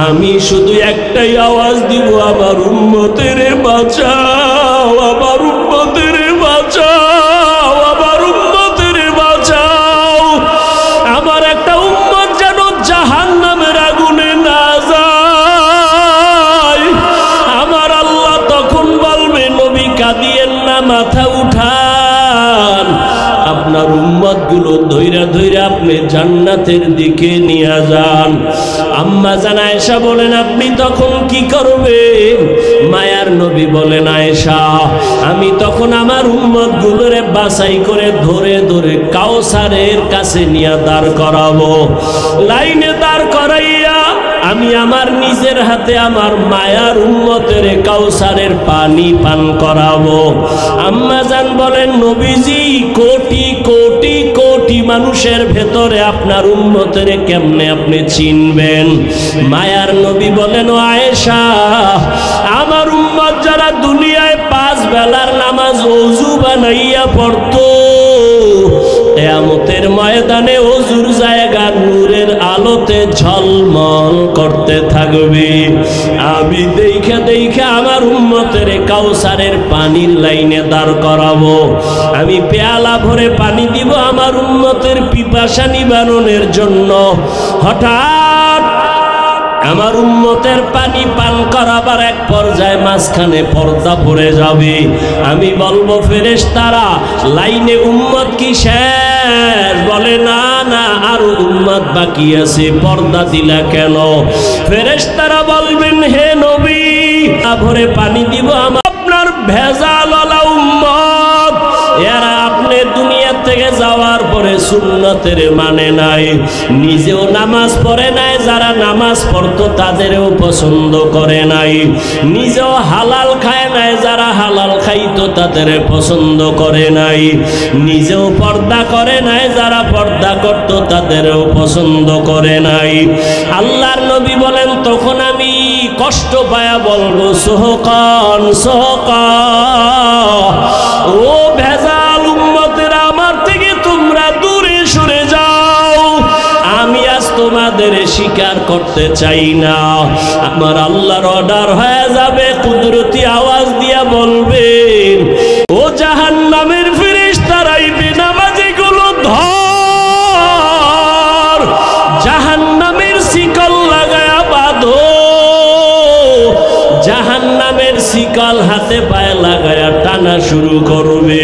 আমি শুধু একটাই আওয়াজ দিব, আমার উম্মতের বাঁচাও, আমার উম্মতের বাঁচাও, আমার উম্মতের বাঁচাও। আমার একটা উম্মত যেন জাহান্নামের আগুনে না যায়। আমার আল্লাহ তখন বলবে, নবী কাঁদিয়েন না, মাথা উঠান, আপনার উম্মত গুলো ধৈরা ধৈরা আপনি জান্নাতের দিকে নিয়ে যান। আম্মা জান আয়েশা বলেন, আপনি তখন কি করবেন? মায়ার নবী বলেন, আয়েশা, আমি তখন আমার উম্মত গুলোরে বাছাই করে ধরে ধরে কাউসারের কাছে নিয়ে দাঁড় করাবো। লাইনে দাঁড় করাইয়া আমি আমার নিজের হাতে আমার মায়ার উম্মতের কাউসারের পানি পান করাবো। আম্মা জান বলেন, নবীজি, কোটি কোটি কোটি মানুষের ভেতরে আপনার উম্মতের কেমনে আপনি চিনবেন? মায়ার নবী বলেন, ও আয়েশা, আমার উম্মত যারা দুনিয়ায় 5 বেলার নামাজ ওযু বানাইয়া পড়তো, কিয়ামতের ময়দানে ওযুর জায়গা নূরের আলোতে ঝলমল করতে থাকবে। আমি দেখা দেখা আমার উম্মতের কাউসারের পানির লাইনে দাঁড় করাবো। আমি পেয়ালা ভরে পানি দিব আমার উম্মতের পিপাসা নিবারণের জন্য। হঠাৎ আমার উম্মতের পানি পান করাবার এক পর্যায়ে মাঝখানে পর্দা পড়ে যাবে। আমি বলবো, ফেরেশতারা, লাইনে উম্মত কি শেষ? বলে, না না, আরো উম্মত বাকি আছে, পর্দা দিলা কেন? ফেরেশতারা বলবেন, হে নবী, ভরে পানি দিব আপনার ভেজালওয়ালা উম্মত, এরা আপনি দুনিয়া থেকে যাওয়ার পরে সুন্নতের মানে নাই, নিজেও নামাজ পড়ে নাই, যারা নামাজ পড়তো তাদেরও পছন্দ করে নাই, নিজেও হালাল খায় নাই, যারা হালাল খাইতো তাদের পছন্দ করে নাই, নিজেও পর্দা করে নাই, যারা পর্দা করতো তাদেরও পছন্দ করে নাই। আল্লাহর নবী বলেন, তখন আমি কষ্ট পায়া বলবো, সোহকান সোহকান, ও ভেজাল উম্মতেরা, আমার থেকে তোমরা দূরে সরে যাও, আমি আজ তোমাদের স্বীকার করতে চাই না। আমার আল্লাহর অর্ডার হয়ে যাবে, কুদরতি আওয়াজ দিয়া বলবেন, ও জাহান্নামের ফেরেশতারা, বেনামাজিগুলো ধর, জাহান্নামের শিকল লাগায়া বাঁধো। জাহান্নামের শিকল হাতে লাগায়া টানা শুরু করবে।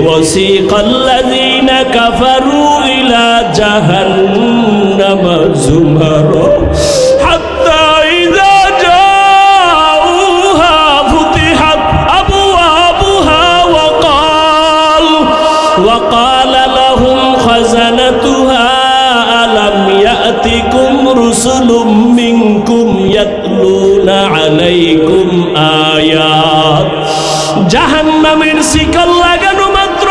ওয়াসিকাল্লাযীনা কাফারু ইলা জাহান্নাম যুমারা হাত্তা ইযা জাউহা ফুতিহাত আবওয়াবুহা وقال لهم خزنتها ألم يأتكم رسل منكم يتلون عليكم آيات জাহান্নামের শিকল লাগানো মাত্র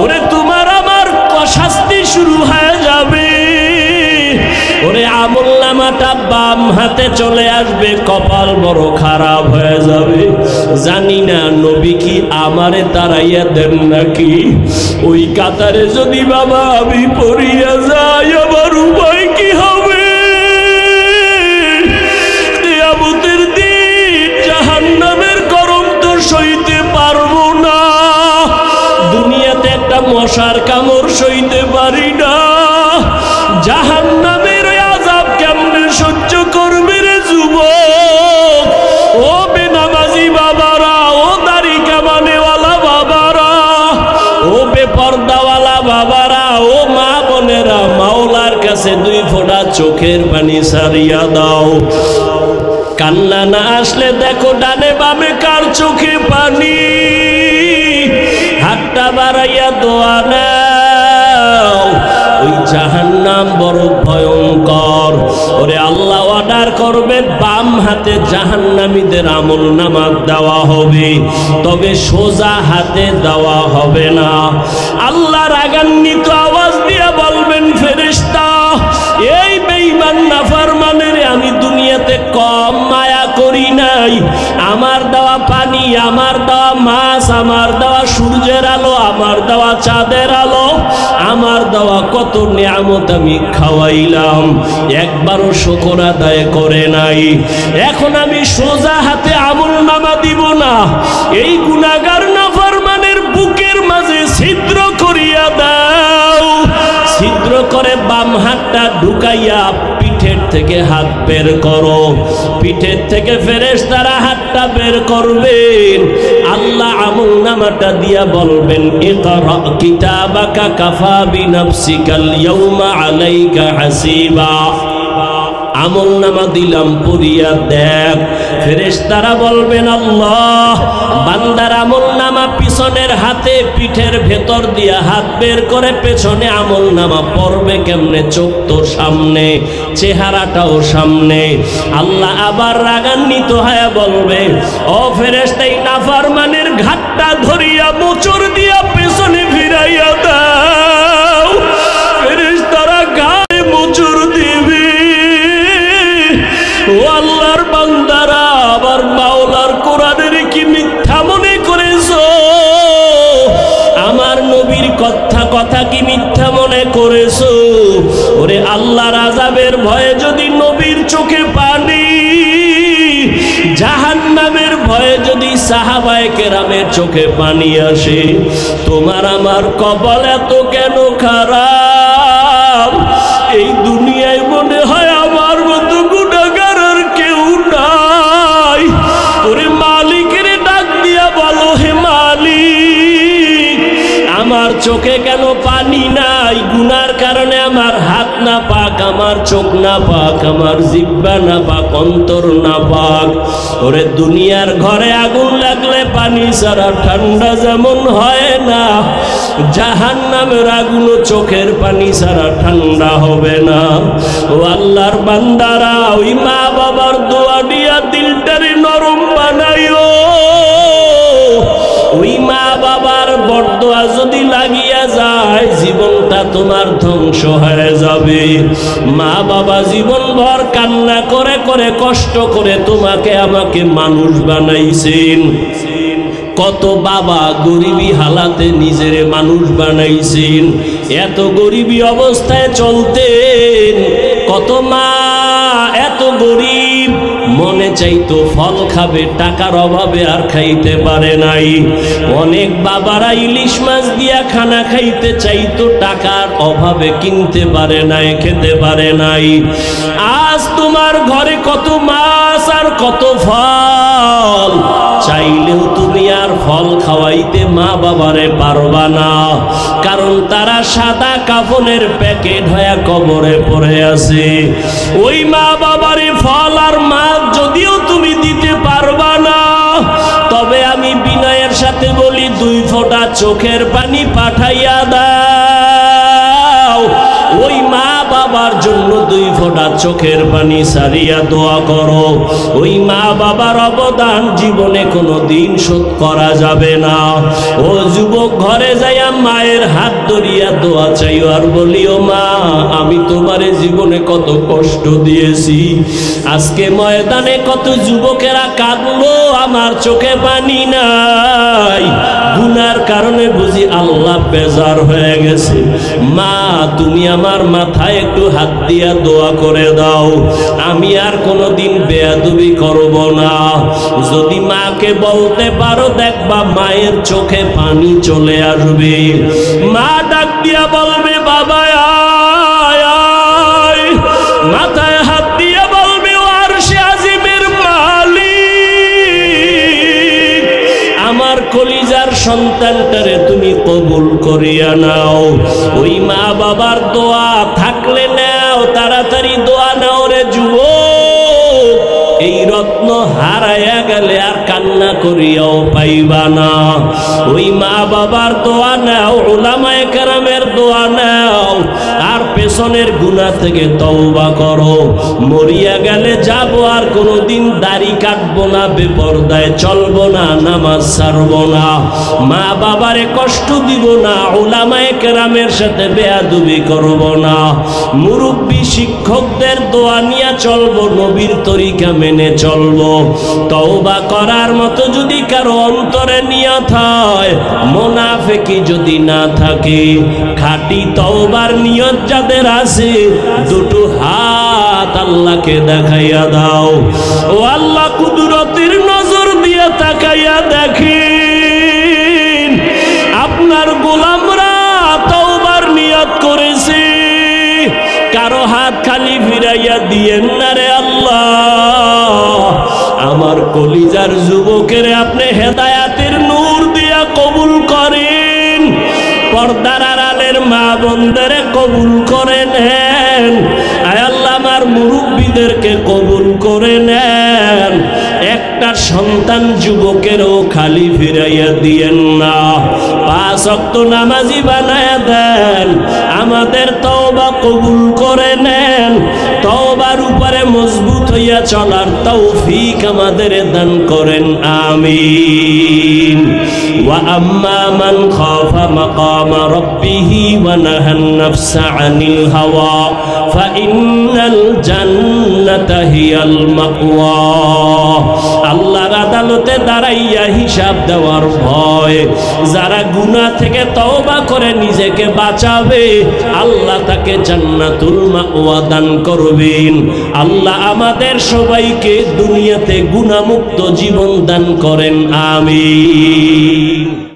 ওরে তোমার আমার শাস্তি শুরু হয়ে যাবে। ওরে আমলনামাটা বাম হাতে চলে আসবে, কপাল বড় খারাপ হয়ে যাবে। জানি না নবী কি আমারে তাড়াইয়া দেন নাকি। ওই কাতারে যদি বাবা আমি পড়িয়া যাই আমার উপায় কি হবে? কিয়ামতের দিন জাহান্নামের গরম তো সইতে পারবো না। দুনিয়াতে একটা মশার কামড় সইতে পারি না, জাহান্নামের আযাব কেমনে সহ্য করবে রে যুবক? ও বেনামাজি বাবারা, ও দাড়ি কামানেওয়ালা বাবারা, ও বেপর্দাওয়ালা বাবারা, ও মা বোনেরা, মাওলার কাছে দুই ফোঁটা চোখের পানি সারিয়া দাও। কান্না না আসলে দেখো ডানে বামে কার চোখে পানি। হাতটা বাড়াইয়া দোয়া নাও। ওই জাহান্নাম বড় ভয়ঙ্কর। ওরে আল্লাহ অর্ডার করবে বাম হাতে জাহান্নামীদের আমলনামা দেওয়া হবে, তবে সোজা হাতে দেওয়া হবে না। আল্লাহ রাগান্বিত আওয়াজ দিয়ে বলবেন, ফেরেশতা এই বেঈমান নাফরমানের আমি দুনিয়াতে কম মায়া করি নাই। আমার দেওয়া পানি, আমার দেওয়া মাছ, আমার দেওয়া সূর্যের আলো, আমার দেওয়া চাঁদের আলো, আমার দেওয়া কত নিয়ামত আমি খাওয়াইলাম, একবারও শুকর আদায় করে নাই। এখন আমি সোজা হাতে আমলনামা দিব না, এই গুনাহগার নাফরমানের বুকের মাঝে ছিদ্র করিয়া দাও। ছিদ্র করে বাম হাতটা ঢুকাইয়া পিঠের থেকে হাত বের করো। পিঠের থেকে ফেরেশতারা হাতটা বের করবেন। আল্লাহ আমলনামাটা দিয়া বলবেন, ইকরা কিতাবাকা কাফা বিনাফসিকাল ইয়াউমা আলাইকা হাসিবা। আমলনামা দিলাম, পড়িয়া দেখ। ফেরেশতারা বলবেন, আল্লাহ বান্দার আমলনামা পিছনের হাতে পিঠের ভেতর দিয়া হাত বের করে পেছনে আমলনামা পড়বে কেমনে? চোখ তো সামনে, চেহারাটাও সামনে। আল্লাহ আবার রাগান্বিত হয়ে বলবে, ও ফেরেশতা এই নাফরমানের ঘাটটা ধরিয়া মোচড় দিয়া পেছনে ফিরাইয়া দাও। ফেরেশতারা ঘাড়ে মোচড় দিবে। ও আল্লাহর বান্দারা, আবার মাওলার কোরআনের কি মিথ্যা মনে করেছো? আমার নবীর কথা কি মিথ্যা মনে করেছো? ওরে আল্লাহর আযাবের ভয়ে যদি নবীর চোখে পানি, জাহান্নামের ভয়ে যদি সাহাবায়ে কেরামের চোখে পানি আসে, তোমার আমার কপাল এত কেন খারাপ? এই দুনিয়ায় মনে হয় আমার মতো গুনাহগার আর কেউ নাই। ওরে মালিকের ডাক দিয়া বলো, হে মালিক আমার চোখে কেন পানি নাই? গুনার কারণে আমার হাত না পাক, আমার চোখ না পাক, আমার জিহ্বা না পাক, অন্তর না পাক। ওরে দুনিয়ার ঘরে আগুন লাগলে পানি ছাড়া ঠান্ডা যেমন হয় না, জাহান্নামের আগুন চোখের পানি ছাড়া ঠান্ডা হবে না। ও আল্লাহর বান্দারা, ওই মা বাবার দোয়া দিয়া দিলটারে নরম বানাইও। ওই মা বাবার বরদোয়া যদি লাগিয়া যায়, জীবনটা তোমার ধ্বংস হয়ে যাবে। মা বাবা জীবনভর কান্না করে করে কষ্ট করে তোমাকে আমাকে মানুষ বানাইছেন। কত বাবা গরিবী হালাতে নিজের মানুষ বানাইছেন, এত গরিবী অবস্থায় চলতেন। কত মা এত গরিব, মনে চাইতো ফল খাবে, টাকার অভাবে আর খাইতে পারে নাই। অনেক বাবারা ইলিশ মাছ দিয়া খানা খাইতে চাইতো, টাকার অভাবে কিনতে পারে নাই, খেতে পারে নাই। আজ তোমার ঘরে কত মাছ আর কত ফল, চাইলেও তুমি আর ফল খাওয়াইতে মা বাবারে পারবা না, কারণ তারা সাদা কাফনের প্যাকেট হয়ে কবরে পড়ে আছে। ওই মা বাবারে ফল আর মাছ যদিও তুমি দিতে পারবা না, তবে আমি বিনয়ের সাথে বলি 2 ফোঁটা চোখের পানি পাঠাইয়া দাও। ওই মা বাবার জন্য 2 ফোঁটা চোখের পানি সারিয়া দোয়া করো। ওই মা বাবার অবদান জীবনে কোনো দিন শোধ করা যাবে না। ও যুবক, ঘরে যাইয়া মায়ের হাত ধরিয়া দোয়া চাইও আর বলিও, মা আমি তোমারে জীবনে কত কষ্ট দিয়েছি, আজকে ময়দানে কত যুবকেরা কাঁদলো, আমার চোখে পানি নাই, গুনার কারণে বুঝি আল্লাহ বেজার হয়ে গেছে। মা তুমি আমার মাথায় একটু হাত দিয়া দোয়া করে দাও, আমি আর কোনোদিন বেয়াদবি করব না। যদি মাকে বলতে পারো, দেখবা মায়ের চোখে পানি চলে আসবে। মা ডাক দিয়া বলবে, বাবা আয় আয়, মাথায় হাত দিয়া বলবে, ও আরশে আজিমের মালিক, আমার কলিজার সন্তানটারে তুমি কবুল করিয়া নাও। ওই মা বাবার দোয়া থাকলে নাও, তাড়াতাড়ি দোয়া নাও রে যুবক। এই রত্ন হারাইয়া গেলে আর কান্না করিয়াও পাইবা না। ওই মা বাবার দোয়া নাও, উলামায়ে কেরামের দোয়া নাও, আর পেছনের গুনাহ থেকে তওবা করো। মরিয়া গেলে যাব, আর কোনোদিন দাড়ি কাটবো না, বেপরদায় চলবো না, নামাজ ছাড়বো না, মা বাবারে কষ্ট দিব না, উলামায়ে কেরামের সাথে বেয়াদবি করব না, মুরব্বী শিক্ষকদের দোয়া নিয়ে চলবো, নবীর তরিকা মেনে চলবো। তওবা করার মতো যদি কারো অন্তরে নিয়ত হয়, মুনাফিকি যদি না থাকে, খাঁটি তওবার নিয়ত যাদের আছে, 2 হাত আল্লাহকে দেখাইয়া দাও। ও আল্লাহ, কুদরতের নজর দিয়ে তাকাইয়া দেখেন, আপনার গোলামরা তওবার নিয়ত করেছে, কারো হাত খালি ফিরাইয়া দিয়েন না রে আল্লাহ। আমার কলিজার যুবকের আপনি হেদায়াতের নূর দিয়া কবুল করেন, পর্দার আড়ালের মা বোনদেরকে কবুল করে নেন। আয় আল্লাহ, আমার মুরব্বীদেরকে কবুল করে নেন। একটা সন্তান যুবকেরও খালি ফিরাইয়া দিয়েন না, 5 ওয়াক্ত নামাজি বানায়া দেন। আমাদের তওবা কবুল করে নেন, তওবার উপরে মজবুত হইয়া চলার তৌফিক আমাদের দান করেন, আমিন। ওয়া আম্মা মান খাফা মাকামা রাব্বিহি ওয়া নাহান নাফসা আনিল হাওয়া ফাইন্নাল জান্নাতা হিয়াল মাওয়া। আল্লাহর আদালতে দাঁড়াইয়া হিসাব দেওয়ার ভয়, যারা গুনাহ থেকে তওবা করে নিজেকে বাঁচাবে, আল্লাহ তাকে জান্নাতুল মাওয়া দান করবেন। আল্লাহ আমাদের সবাইকে দুনিয়াতে গুনাহমুক্ত জীবন দান করেন, আমিন।